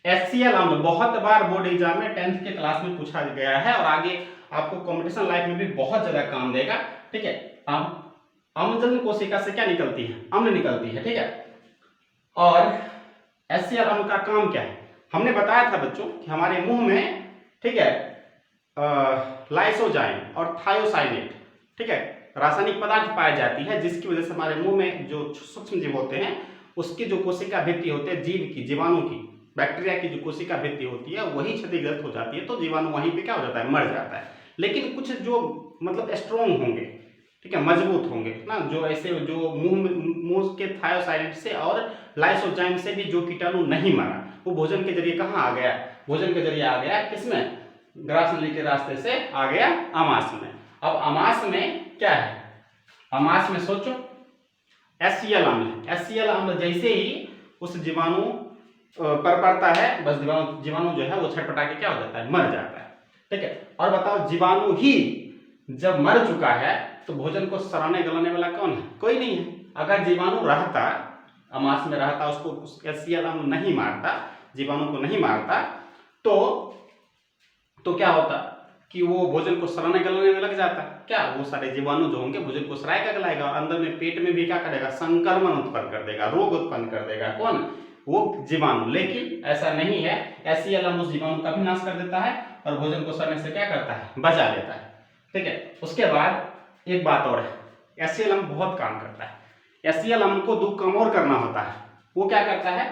HCl अम्ल बहुत बार बोर्ड एग्जाम में 10th के क्लास में पूछा गया है और आगे आपको कॉम्पिटिशन लाइफ में भी बहुत ज्यादा काम देगा, ठीक है। अम्लजन कोशिका से क्या निकलती है, अम्ल निकलती है, ठीक है। और HCl अम्ल का काम क्या है, हमने बताया था बच्चों कि हमारे मुंह में, ठीक है, लाइसोजाइम और थायोसाइनेट, ठीक है, रासायनिक पदार्थ पाई जाती है, जिसकी वजह से हमारे मुंह में जो सूक्ष्म जीव होते हैं उसकी जो कोशिका भित्ति होती है, जीव की, जीवाणु की, बैक्टीरिया की जो कोशिका भित्ति होती है वही क्षतिग्रस्त हो जाती है, तो जीवाणु वहीं पे क्या हो जाता है, मर जाता है। लेकिन कुछ जो मतलब स्ट्रॉन्ग होंगे, ठीक है, मजबूत होंगे ना, जो ऐसे जो मुंह के थायोसाइनेट से और लाइसोजाइम से भी जो कीटाणु नहीं मरा, वो भोजन के जरिए कहाँ आ गया, भोजन के जरिए आ गया किसमें, ग्रास नली के रास्ते से आ गया अमाशय में। अब अमाशय में क्या है, अमाशय में सोचो HCl अम्ल, HCl अम्ल जैसे ही उस जीवाणु पर पड़ता है, बस जीवाणु जो है वो छटपटा के क्या हो जाता है, मर जाता है, ठीक है। और बताओ जीवाणु ही जब मर चुका है तो भोजन को सड़ाने गलाने वाला कौन है, कोई नहीं है। अगर जीवाणु रहता, अमाशय में रहता, उसको HCl अम्ल नहीं मारता, जीवाणु को नहीं मारता, तो क्या होता कि वो भोजन को सड़ाने गलाने में लग जाता, क्या वो सारे जीवाणु जो होंगे भोजन को सड़ाएगा गलाएगा और अंदर में पेट में भी क्या करेगा, संक्रमण उत्पन्न कर देगा, रोग उत्पन्न कर देगा, कौन, वो जीवाणु, लेकिन ऐसा नहीं है। HCl अम्ल उस जीवाणु का भी नाश कर देता है और भोजन को सड़ने से क्या करता है, बचा लेता है। ठीक है, उसके बाद एक बात और है, HCl अम्ल बहुत काम करता है। HCl अम्ल को 2 काम और करना होता है। वो क्या करता है,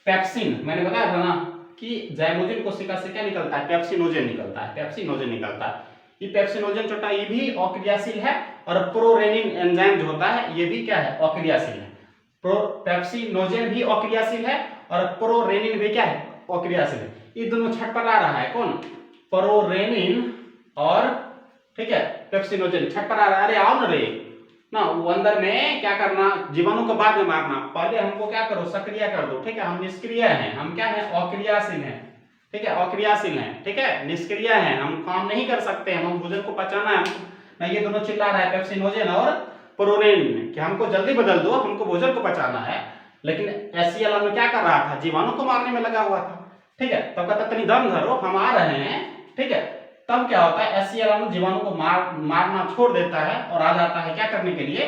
पेप्सिन, मैंने बताया था ना कि जाइमोजिन कोशिका से क्या निकलता है, पेप्सिनोजेन निकलता है, पेप्सिनोजेन निकलता है। ये पेप्सिनोजेन छोटा, ये भी अक्रियाशील है और प्रोरेनिन एंजाइम जो होता है ये भी क्या है, अक्रियाशील है। पेप्सिनोजेन भी अक्रियाशील है और प्रोरेनिन भी क्या है, अक्रियाशील है। ये दोनों छटपटा रहा है, कौन, प्रोरेनिन और ठीक है पेप्सिनोजेन छटपटा रहा है। अरे आओ ना रे ना, वो अंदर में क्या करना, जीवाणु को बाद में मारना, पहले हमको क्या करो, सक्रिय कर दो। ठीक है, हम निष्क्रिय हैं, हम क्या है, अक्रियाशील हैं। ठीक है, अक्रियाशील हैं, ठीक है, निष्क्रिय हैं, हम काम नहीं कर सकते, हम भोजन को पचाना है ना। ये दोनों चिल्ला रहा है पेप्सिनोजेन और प्रोरेनिन कि हमको जल्दी बदल दो, हमको भोजन को पचाना है। लेकिन HCl अम्ल क्या कर रहा था, जीवाणु को मारने में लगा हुआ था। ठीक है, तब कहता तनी दम धरो, हम आ रहे हैं। ठीक है, तब क्या होता है, HCl अम्ल जीवाणु को मारना छोड़ देता है और आ जाता है क्या करने के लिए,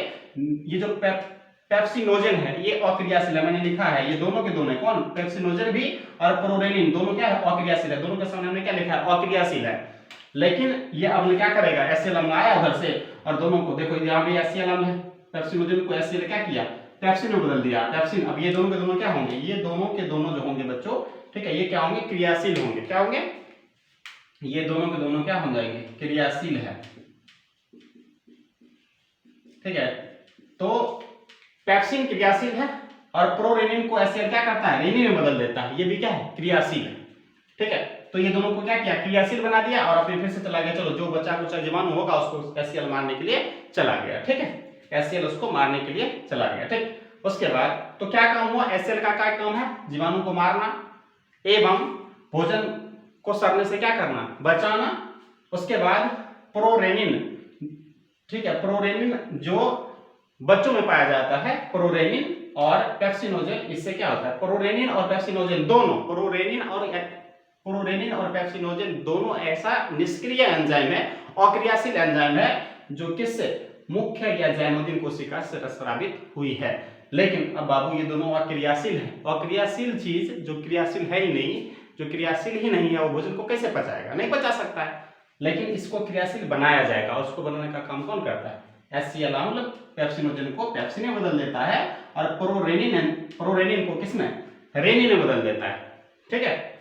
ये जो पेप्सिनोजेन है ये अक्रियाशील है, मैंने लिखा है ये दोनों के दोनों, कौन, पेप्सिनोजेन भी और प्रोरेनिन दोनों क्या है, अक्रियाशील है। दोनों के सामने हमने क्या लिखा है, अक्रियाशील है। लेकिन ये अम्ल क्या करेगा, HCl अम्ल आया उधर से और दोनों को देखो, यहाँ भी HCl अम्ल है, पेप्सिनोजेन को HCl क्या किया, पेप्सिन में बदल दिया, पेप्सिन। अब ये दोनों के दोनों क्या होंगे, ये दोनों के दोनों जो होंगे बच्चों, ठीक है, ये क्या होंगे, क्रियाशील होंगे। क्या होंगे, ये दोनों के दोनों क्या हो जाएंगे, क्रियाशील है। ठीक है, तो पेप्सिन क्रियाशील है और प्रोरेनिन को HCl क्या करता है, रेनिन में बदल देता है, ये भी क्या है, क्रियाशील है। ठीक है, तो ये दोनों को क्या किया, क्रियाशील बना दिया और अपने फिर से चला गया, चलो जो बच्चा कुछ जीवाणु होगा उसको HCl मारने के लिए चला गया। ठीक है, HCl उसको मारने के लिए चला गया। ठीक, उसके बाद तो क्या काम हुआ, HCl का क्या काम है, जीवाणु को मारना एवं भोजन को सड़ने से क्या करना, बचाना। उसके बाद प्रोरेनिन, ठीक है, प्रोरेनिन जो बच्चों में पाया जाता है, प्रोरेनिन और पेप्सिनोजेन, इससे क्या होता है, प्रोरेनिन और पेप्सिनोजेन दोनों, प्रोरेनिन और पेप्सिनोजेन दोनों ऐसा निष्क्रिय एंजाइम है, अक्रियाशील एंजाइम है, जो किससे, मुख्य या जाइमोजिन कोशिका से स्रावित हुई है। लेकिन अब बाबू ये दोनों अक्रियाशील है, अक्रियाशील चीज जो क्रियाशील है ही नहीं, जो क्रियाशील ही नहीं है वो भोजन को कैसे पचाएगा, नहीं पचा सकता है। लेकिन इसको क्रियाशील बनाया जाएगा और उसको बनाने का काम कौन करता है, HCl अम्ल पेप्सिनोजेन को पेप्सिन में बदल देता है और प्रोरेनिन को किसमें, रेनिन में बदल देता है। ठीक है,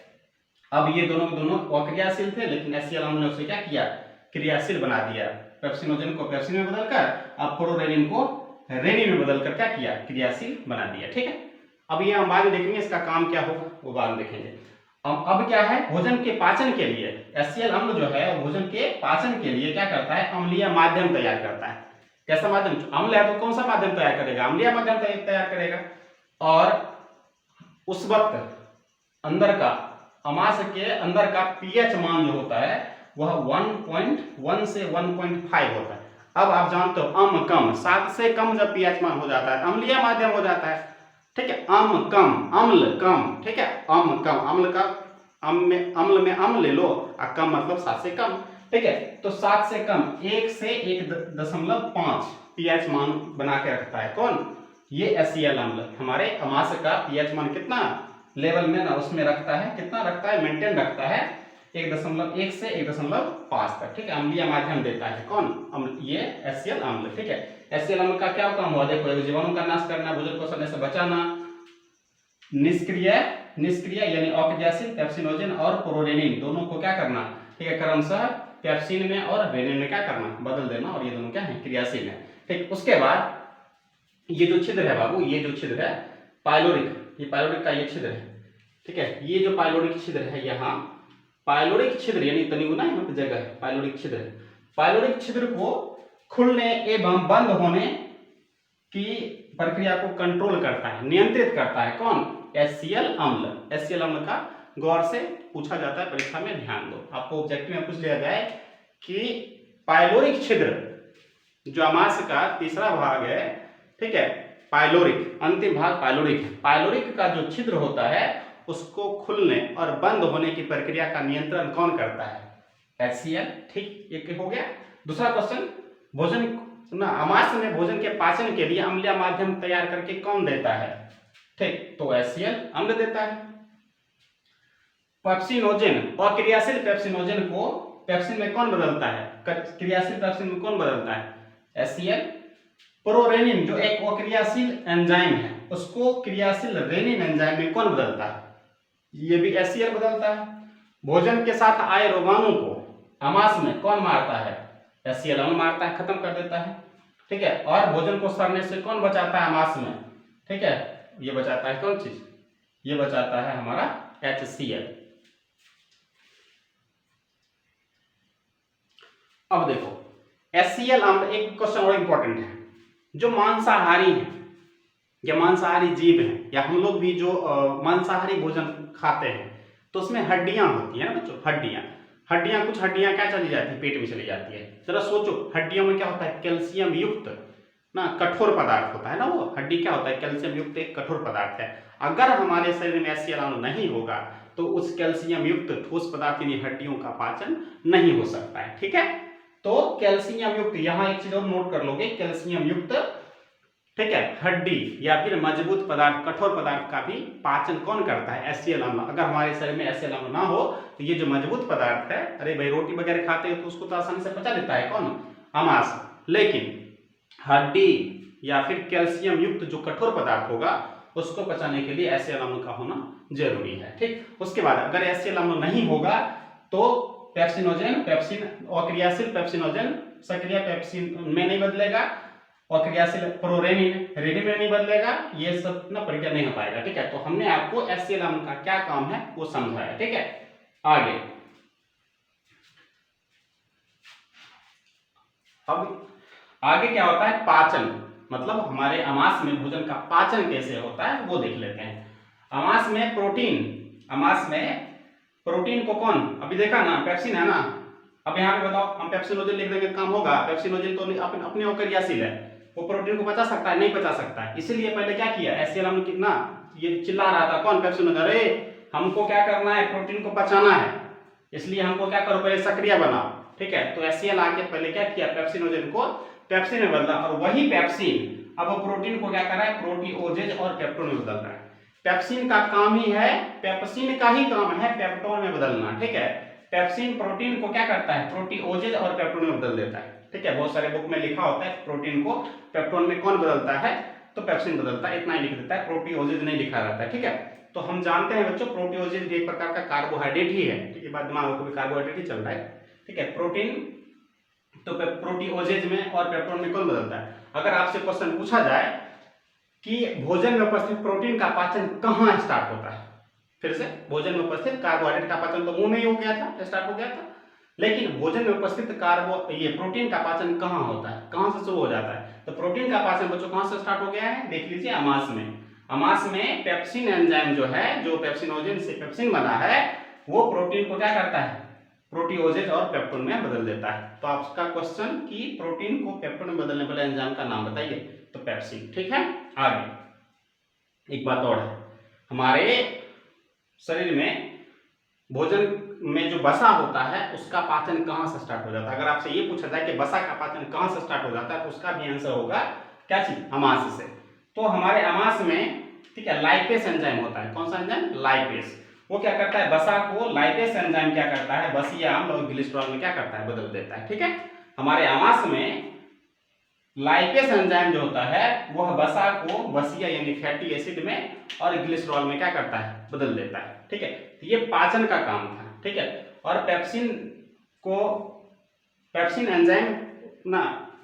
अब ये दोनों के दोनों अक्रियाशील थे, लेकिन HCl अम्ल ने उसे क्या किया, क्रियाशील बना दिया, पेप्सिनोजेन को पेप्सिन में बदलकर, अब प्रोरेनिन को रेनिन में बदलकर क्या किया, क्रियाशील बना दिया। ठीक है, अब ये हम बाद में देखेंगे, इसका काम क्या होगा वो बाद में देखेंगे। अब क्या है, भोजन के पाचन के लिए HCl अम्ल जो है भोजन के पाचन के लिए क्या करता है, अम्लीय माध्यम तैयार करता है। कैसा माध्यम, अम्ल है तो कौन सा माध्यम तैयार करेगा, अम्लीय माध्यम तैयार करेगा। और उस वक्त अंदर का, अमाशय के अंदर का pH मान जो होता है वह 1.1 से 1.5 होता है। अब आप जानते हो अम्ल कम, 7 से कम जब pH मान हो जाता है अम्लीय माध्यम हो जाता है। ठीक है, अम्ल कम, ठीक है, अम्ल कम, अम्ल का अम्ल में अम्ल ले लो और कम मतलब 7 से कम। ठीक है, तो 7 से कम 1 से 1.5 pH मान बना के रखता है, कौन, ये HCl अम्ल हमारे अमाशय का pH मान कितना लेवल में ना उसमें रखता है, कितना रखता है, मेंटेन रखता है 1.1 से 1.5 तक। ठीक है, अम्लीय माध्यम देता है, कौन, ये HCl अम्ल। ठीक है, HCl अम्ल का क्या काम हुआ, देखो जीवाणु का नाश करना, भोजन को सड़ने से बचाना, निष्क्रिय यानी अक्रियाशील पेप्सिनोजेन और प्रोरेनिन दोनों को क्या करना, ठीक है, क्रमशः पेप्सिन में और रेनिन में क्या करना, बदल देना, और ये दोनों क्या है, क्रियाशील है। ठीक, उसके बाद ये जो छिद्र है बाबू, ये जो छिद्र है पाइलोरिक, ये पाइलोरिक का ये छिद्र है। ठीक है, ये जो पाइलोरिक छिद्र है, यहाँ पाइलोरिक छिद्र यानी तनिगुना यहाँ पे जगह है, पाइलोरिक छिद्र है। पाइलोरिक छिद्र को खुलने एवं बंद होने की प्रक्रिया को कंट्रोल करता है, नियंत्रित करता है, कौन, HCl अम्ल। HCl अम्ल का गौर से पूछा जाता है परीक्षा में, ध्यान दो, आपको ऑब्जेक्टिव में पूछ लिया जाए कि पाइलोरिक छिद्र जो अमाशय का तीसरा भाग है, ठीक है, पाइलोरिक अंतिम भाग पाइलोरिक है। पाइलोरिक का जो छिद्र होता है उसको खुलने और बंद होने की प्रक्रिया का नियंत्रण कौन करता है, HCl। ठीक, एक हो गया। दूसरा क्वेश्चन, भोजन ना अमाशय में भोजन के पाचन के लिए अम्लीय माध्यम तैयार करके कौन देता है, ठीक, तो HCl अम्ल देता है। पेप्सिनोजेन, अक्रियाशील पेप्सिनोजेन को पेप्सिन में कौन बदलता है, क्रियाशील पेप्सिन में कौन बदलता है, HCl। प्रोरेनिन जो एक अक्रियाशील एंजाइम है उसको क्रियाशील रेनिन एंजाइम में कौन बदलता है, ये भी HCl बदलता है। भोजन के साथ आए रोगाणु को अमास में कौन मारता है, HCl अम्ल मारता है, खत्म कर देता है। ठीक है, और भोजन को सड़ने से कौन बचाता है अमास में, ठीक है, ये बचाता है कौन चीज, ये बचाता है हमारा HCl। अब देखो HCl अम्ल, एक क्वेश्चन और इंपॉर्टेंट है, जो मांसाहारी है या मांसाहारी जीव है या हम लोग भी जो मांसाहारी भोजन खाते हैं तो उसमें हड्डियां होती है ना बच्चों, हड्डियां कुछ हड्डियां क्या चली जाती है, पेट में चली जाती है। जरा सोचो, हड्डियों में क्या होता है, कैल्शियम युक्त ना कठोर पदार्थ होता है ना, वो हड्डी क्या होता है, कैल्शियम युक्त एक कठोर पदार्थ है। अगर हमारे शरीर में HCl अम्ल नहीं होगा तो उस कैल्शियम युक्त ठोस पदार्थ यानी हड्डियों का पाचन नहीं हो सकता है। ठीक है, तो कैल्शियम युक्त, यहां एक चीज और नोट कर लोगे, कैल्शियम युक्त, ठीक है, हड्डी या फिर मजबूत पदार्थ, कठोर पदार्थ का भी पाचन कौन करता है, HCl अम्ल। अगर हमारे शरीर में HCl अम्ल ना हो तो ये जो मजबूत पदार्थ है, अरे भाई रोटी वगैरह खाते हो तो उसको तो आसानी से पचा देता है कौन, अमास। लेकिन हड्डी या फिर कैल्शियम युक्त जो कठोर पदार्थ होगा उसको पचाने के लिए HCl अम्ल का होना जरूरी है। ठीक, उसके बाद अगर HCl अम्ल नहीं होगा तो पेप्सिनोजेन, पेप्सिन अक्रियाशील पेप्सिनोजेन सक्रिय पेप्सिन में नहीं बदलेगा, अक्रियाशील प्रोरेनिन रेनिन में नहीं बदलेगा, ये सब ना प्रक्रिया नहीं हो पाएगा। ठीक है, तो हमने आपको HCl अम्ल का क्या काम है वो समझाया। ठीक है, आगे अब आगे क्या होता है, पाचन, मतलब हमारे अमास में भोजन का पाचन कैसे होता है वो देख लेते हैं। अमास में प्रोटीन, अमास में प्रोटीन को कौन, अभी देखा ना पेप्सिन है ना, अब यहाँ पे बताओ हम पेप्सिनोजेन लिख देंगे काम होगा, पेप्सिनोजेन तो अपने अक्रियाशील है, वो प्रोटीन को पचा सकता है, नहीं पचा सकता है, इसीलिए पहले क्या किया, HCl अम्ल कितना ये चिल्ला रहा था कौन, पेप्सिनोजेन, अरे हमको क्या करना है, प्रोटीन को पचाना है, इसलिए हमको क्या करो, पहले सक्रिय बनाओ। ठीक है, तो HCl आके पहले क्या किया, पेप्सिनोजेन को पेप्सिन में बदला, और वही पेप्सिन अब प्रोटीन को क्या कर रहा है, प्रोटीओजेज और पेप्टोन में बदल रहा है। पेप्सिन का काम ही है, पेप्सिन का ही काम है पेप्टोन में बदलना। ठीक है, पेप्सिन प्रोटीन को क्या करता है, प्रोटीओजेज और पेप्टोन में बदल देता है। ठीक है, बहुत सारे बुक में लिखा होता है प्रोटीन को पेप्टोन में कौन बदलता है, तो पेप्सिन बदलता है, इतना ही लिख देता है, प्रोटीओजेज नहीं लिखा रहता है। ठीक है, तो हम जानते हैं बच्चों प्रोटीओजेज एक प्रकार का कार्बोहाइड्रेट ही है। ठीक है, बात दिमाग को भी कार्बोहाइड्रेट ही चल रहा है। ठीक है, प्रोटीन तो प्रोटीओजेज में और पेप्टोन में कौन बदलता है। अगर आपसे क्वेश्चन पूछा जाए कि भोजन में उपस्थित प्रोटीन का पाचन कहाँ स्टार्ट होता है, फिर से भोजन में उपस्थित कार्बोहाइड्रेट का पाचन तो मुंह में ही हो गया था, स्टार्ट हो गया था, लेकिन भोजन में उपस्थित ये प्रोटीन का पाचन कहाँ होता है, कहाँ से शुरू हो जाता है, तो प्रोटीन का पाचन बच्चों कहाँ से स्टार्ट हो गया है, देख लीजिए अमास में। अमास में पेप्सिन एंजाइम जो है, जो पेप्सिनोजेन से पेप्सिन बना है, वो प्रोटीन को क्या करता है, प्रोटीओजेज और पेप्टोन में बदल देता है। तो आपका क्वेश्चन कि प्रोटीन को पेप्टोन में बदलने वाले एंजाइम का नाम बताइए, तो पेप्सिन। ठीक है, आगे एक बात और है, हमारे शरीर में भोजन में जो वसा होता है उसका पाचन कहाँ से स्टार्ट हो जाता है। अगर आपसे ये पूछा जाए कि वसा का पाचन कहाँ से स्टार्ट हो जाता है तो उसका भी आंसर होगा क्या चीज, अमास से। तो हमारे अमास में, ठीक है, लाइपेस एंजाइम होता है, कौन सा एंजाइम, लाइपेस। वो क्या करता है, वसा को लाइपेस एंजाइम क्या करता है, वसीय अम्ल और ग्लिसरॉल में क्या करता है, बदल देता है। ठीक है, हमारे अमास में लाइपेस एंजाइम जो होता है वह वसा को वसीय यानी फैटी एसिड में और ग्लिसरॉल में क्या करता है, बदल देता है। ठीक है, तो ये पाचन का काम था। ठीक है, और पेप्सिन एंजाइम ना,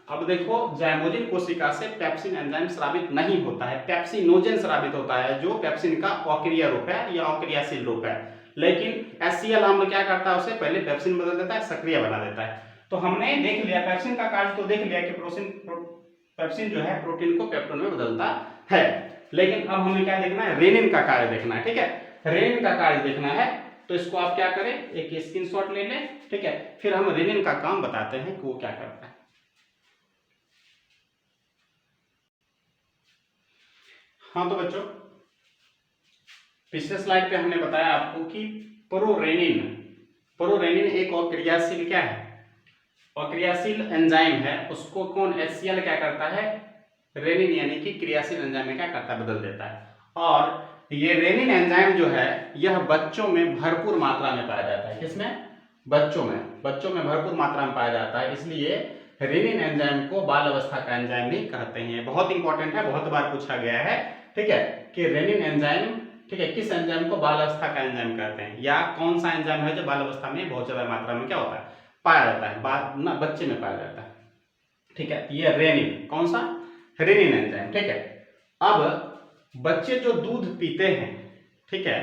अब देखो जाइमोजिन कोशिका से पेप्सिन एंजाइम स्रावित नहीं होता है, पेप्सिनोजेन स्रावित होता है जो पेप्सिन का अक्रिय रूप है या अक्रियाशील रूप है। लेकिन HCl अम्ल क्या करता है, उसे पहले पेप्सिन बदल देता है, सक्रिय बना देता है। तो हमने देख लिया पेप्सिन का कार्य, तो देख लिया कि पेप्सिन जो है प्रोटीन को पेप्टोन में बदलता है। लेकिन अब हमें क्या देखना है, रेनिन का कार्य देखना है। ठीक है, रेनिन का कार्य देखना है तो इसको आप क्या करें, एक स्क्रीनशॉट ले लें। ठीक है, फिर हम रेनिन का काम बताते हैं कि वो क्या करता है। हाँ तो बच्चों, पिछले स्लाइड पे हमने बताया आपको कि प्रोरेनिन एक अक्रियाशील क्या है, अक्रियाशील एंजाइम है, उसको कौन HCl क्या करता है, रेनिन यानी कि क्रियाशील एंजाइम में क्या करता है, बदल देता है। और ये रेनिन एंजाइम जो है यह बच्चों में भरपूर मात्रा में पाया जाता है। किसमें? बच्चों में भरपूर मात्रा में पाया जाता है, इसलिए रेनिन एंजाइम को बाल अवस्था का एंजाइम भी कहते हैं। बहुत इंपॉर्टेंट है, बहुत बार पूछा गया है, ठीक है, कि रेनिन एंजाइम, ठीक है, किस एंजाइम को बाल अवस्था का एंजाइम कहते हैं, या कौन सा एंजाइम है जो बाल अवस्था में बहुत ज्यादा मात्रा में क्या होता है, पाया जाता है, ना बच्चे में पाया जाता है, ठीक है। ये रेनिन, कौन सा? रेनिन एंजाइम, ठीक है। अब बच्चे जो दूध पीते हैं, ठीक है,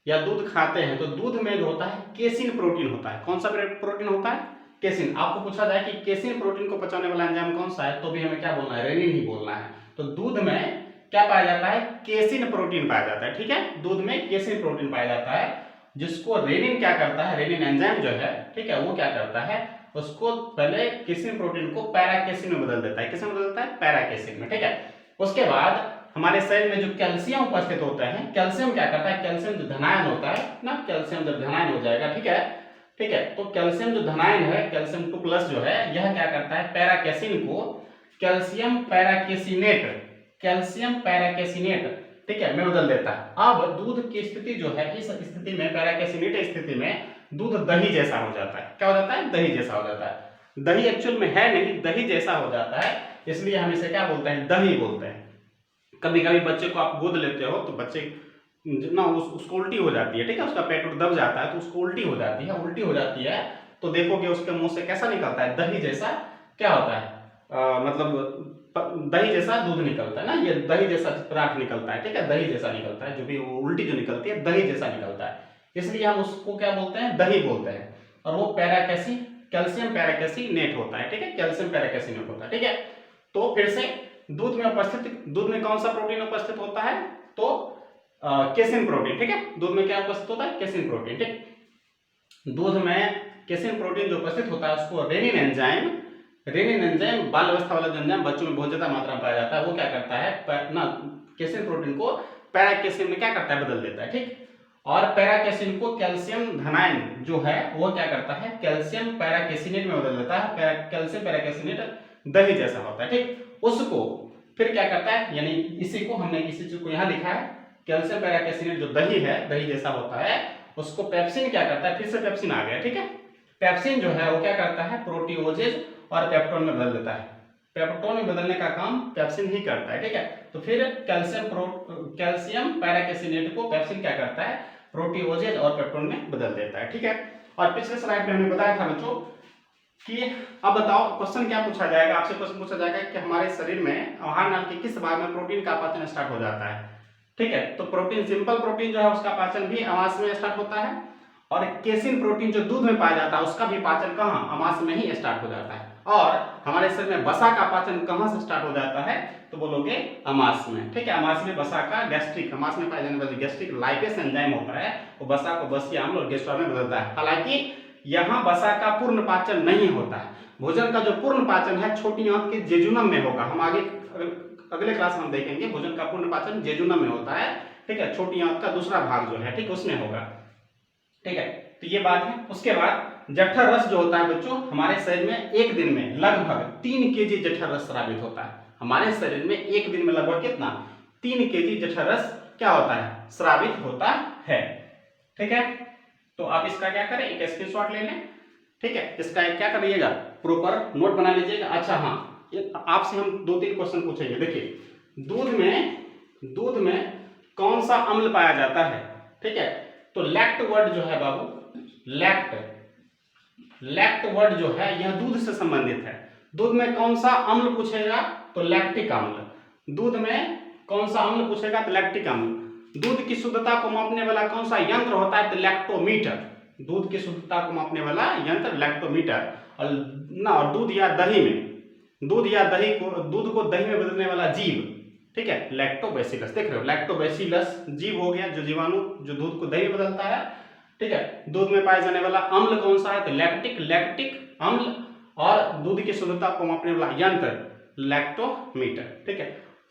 या दूध खाते हैं, तो दूध में जो होता है केसिन प्रोटीन होता है। कौन सा प्रोटीन होता है? केसिन। आपको पूछा जाए कि केसिन प्रोटीन को पचाने वाला एंजाइम कौन सा है, तो भी हमें क्या बोलना है? रेनिन ही बोलना है। तो दूध में क्या पाया जाता है? केसिन प्रोटीन पाया जाता है, ठीक है, दूध में केसिन प्रोटीन पाया जाता है, जिसको रेनिन क्या करता है, रेनिन एंजाइम जो है, ठीक है, वो क्या करता है, उसको पहले केसिन प्रोटीन को पैराकेसिन में बदल देता है। किसमें बदल देता है? पैराकेसिन में, ठीक है। उसके बाद हमारे शरीर में जो कैल्शियम उपस्थित होता है, कैल्शियम क्या करता है, कैल्शियम जो धनायन होता है ना, कैल्शियम जब धनायन हो जाएगा, ठीक है, ठीक है, तो कैल्शियम जो धनायन है, कैल्शियम 2+ जो है, यह क्या करता है, पैराकेसिन को कैल्शियम पैराकेसिनेट, ठीक है, में बदल देता है। अब दूध की स्थिति जो है, इस स्थिति में, पैराकेसिनेट स्थिति में दूध दही जैसा हो जाता है। क्या हो जाता है? दही जैसा हो जाता है। दही एक्चुअल में है नहीं, दही जैसा हो जाता है, इसलिए हम इसे क्या बोलते हैं? दही बोलते हैं। कभी कभी बच्चे को आप गोद लेते हो तो बच्चे ना उसको उल्टी हो जाती है, ठीक है, उसका पेट दब जाता है तो उसको उल्टी हो जाती है, तो देखोगे उसके मुंह से कैसा निकलता है? दही जैसा क्या होता है, मतलब दही जैसा दूध निकलता है ना, ये दही जैसा पदार्थ निकलता है, ठीक है, दही जैसा निकलता है, जो भी उल्टी जो निकलती है दही जैसा निकलता है, इसलिए हम उसको क्या बोलते हैं? दही बोलते हैं। और वो कैल्शियम पैराकेसिनेट होता है, ठीक है, कैल्शियम पैराकेसिनेट होता है, ठीक है। तो फिर से दूध में कौन सा प्रोटीन उपस्थित होता है? तो केसिन प्रोटीन, ठीक है, दूध में क्या उपस्थित होता है? केसिन प्रोटीन, ठीक। दूध में केसिन प्रोटीन जो उपस्थित होता है उसको रेनिन एंजाइम बाल अवस्था वाला एंजाइम बच्चों में बहुत ज्यादा मात्रा में पाया जाता है, वो क्या करता है ना, केसिन प्रोटीन को पैराकेसिन में क्या करता है? बदल देता है, ठीक। और पैराकेसिन को कैल्शियम धनायन जो है वो क्या करता है? कैल्शियम पैराकेसिनेट में बदल देता है। कैल्शियम पैराकेसिनेट दही जैसा होता है, ठीक। उसको फिर क्या करता है, यानी इसी चीज को यहाँ लिखा है, कैल्शियम पैराकेसिनेट जो दही है, दही जैसा होता है, उसको पेप्सिन क्या करता है? फिर से पेप्सिन आ गया, ठीक है। पेप्सिन जो है वो क्या करता है? प्रोटीओजेज और पेप्टोन में बदल देता है। पेप्टोन में बदलने का काम पेप्सिन ही करता है, ठीक है। तो फिर कैल्शियम पैराकेसिनेट को पेप्सिन क्या करता है? प्रोटीओजेज और पेप्टोन में बदल देता है, ठीक है। और पिछले स्लाइड में हमने बताया था बच्चों कि अब बताओ क्वेश्चन क्या पूछा जाएगा, आपसे क्वेश्चन पूछा जाएगा कि हमारे शरीर में आहार नाल के किस भाग में प्रोटीन का पाचन स्टार्ट हो जाता है, ठीक है। तो प्रोटीन, सिंपल प्रोटीन जो है उसका पाचन भी आमाशय में स्टार्ट होता है, और केसिन प्रोटीन जो दूध में पाया जाता है उसका भी पाचन कहाँ? आमाशय में ही स्टार्ट हो जाता है। और हमारे शरीर में वसा का पाचन कहाँ से स्टार्ट हो जाता है? तो बोलोगे आमाशय में, ठीक है। आमाशय में वसा का आमाशय में पाए जाने वाली गैस्ट्रिक लाइपेस एंजाइम होता है, वो वसा को वसीय अम्ल और गैस्ट्रॉल में बदलता है। हालांकि यहाँ वसा का पूर्ण पाचन नहीं होता है, भोजन का जो पूर्ण पाचन है छोटी आंत के जेजुनम में होगा। हम आगे अगले क्लास में हम देखेंगे भोजन का पूर्ण पाचन जेजुनम में होता है, ठीक है, छोटी आंत का दूसरा भाग जो है, ठीक, उसमें होगा, ठीक है। तो ये बात है। उसके बाद जठर रस जो होता है बच्चों, हमारे शरीर में एक दिन में लगभग 3 kg जठर रस स्रावित होता है। हमारे शरीर में एक दिन में लगभग कितना? 3 kg जठर रस क्या होता है? स्रावित होता है, ठीक है। तो आप इसका क्या करें? एक स्क्रीनशॉट ले लें, ठीक है। इसका क्या करिएगा? प्रॉपर नोट बना लीजिएगा। अच्छा हाँ, आपसे हम 2-3 क्वेश्चन पूछेंगे। देखिए, दूध में कौन सा अम्ल पाया जाता है, ठीक है। तो लैक्ट वर्ड जो है बाबू, लैक्ट वर्ड जो है यह दूध से संबंधित है। दूध में कौन सा अम्ल पूछेगा? तो लैक्टिक अम्ल। दूध में कौन सा अम्ल पूछेगा? तो लैक्टिक अम्ल। दूध की शुद्धता को मापने वाला कौन सा यंत्र होता है? तो लैक्टोमीटर। दूध की शुद्धता को मापने वाला यंत्र लैक्टोमीटर। और दूध या दही को दही में बदलने वाला जीव, ठीक है, लैक्टोबैसिलस। देख रहे हो, लैक्टोबैसिलस जीव हो गया, जो जीवाणु जो दूध को दही में बदलता है, ठीक है। दूध में पाए जाने वाला अम्ल कौन सा है? तो लैक्टिक अम्ल। और दूध की शुद्धता को मापने वाला यंत्र लैक्टोमीटर, ठीक है।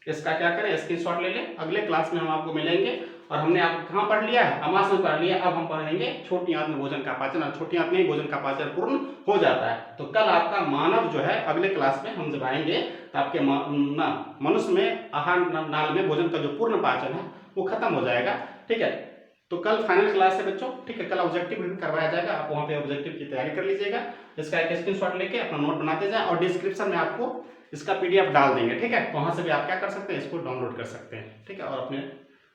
इसका क्या करें, स्क्रीनशॉट ले लें। अगले क्लास में हम आपको मिलेंगे। और हमने आप कहाँ पढ़ लिया है, आमास में पढ़ लिया। अब हम पढ़ेंगे छोटी आंत में भोजन का पाचन, और छोटी आंत में ही भोजन का पाचन पूर्ण हो जाता है। तो कल आपका मानव जो है अगले क्लास में हम जब आएंगे तो आपके मनुष्य में आहार नाल में भोजन का जो पूर्ण पाचन है वो खत्म हो जाएगा। ठीक है, तो कल फाइनल क्लास है बच्चों। ठीक है, कल ऑब्जेक्टिव भी करवाया जाएगा, आप वहाँ पे ऑब्जेक्टिव की तैयारी कर लीजिएगा। इसका एक स्क्रीनशॉट लेके अपना नोट बनाते जाए, और डिस्क्रिप्शन में आपको इसका PDF डाल देंगे। ठीक है, वहाँ से भी आप क्या कर सकते हैं, इसको डाउनलोड कर सकते हैं। ठीक है, और अपने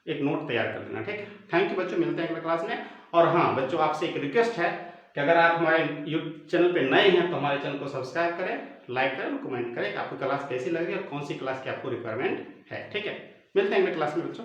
एक नोट तैयार कर देना। ठीक है, थैंक यू बच्चों, मिलते हैं अगले क्लास में। और हाँ बच्चों, आपसे एक रिक्वेस्ट है कि अगर आप हमारे यूट्यूब चैनल पे नए हैं तो हमारे चैनल को सब्सक्राइब करें, लाइक करें, कमेंट करें कि आपको क्लास कैसी लगी और कौन सी क्लास की आपको रिक्वायरमेंट है। ठीक है, मिलते हैं अगले क्लास में बच्चों।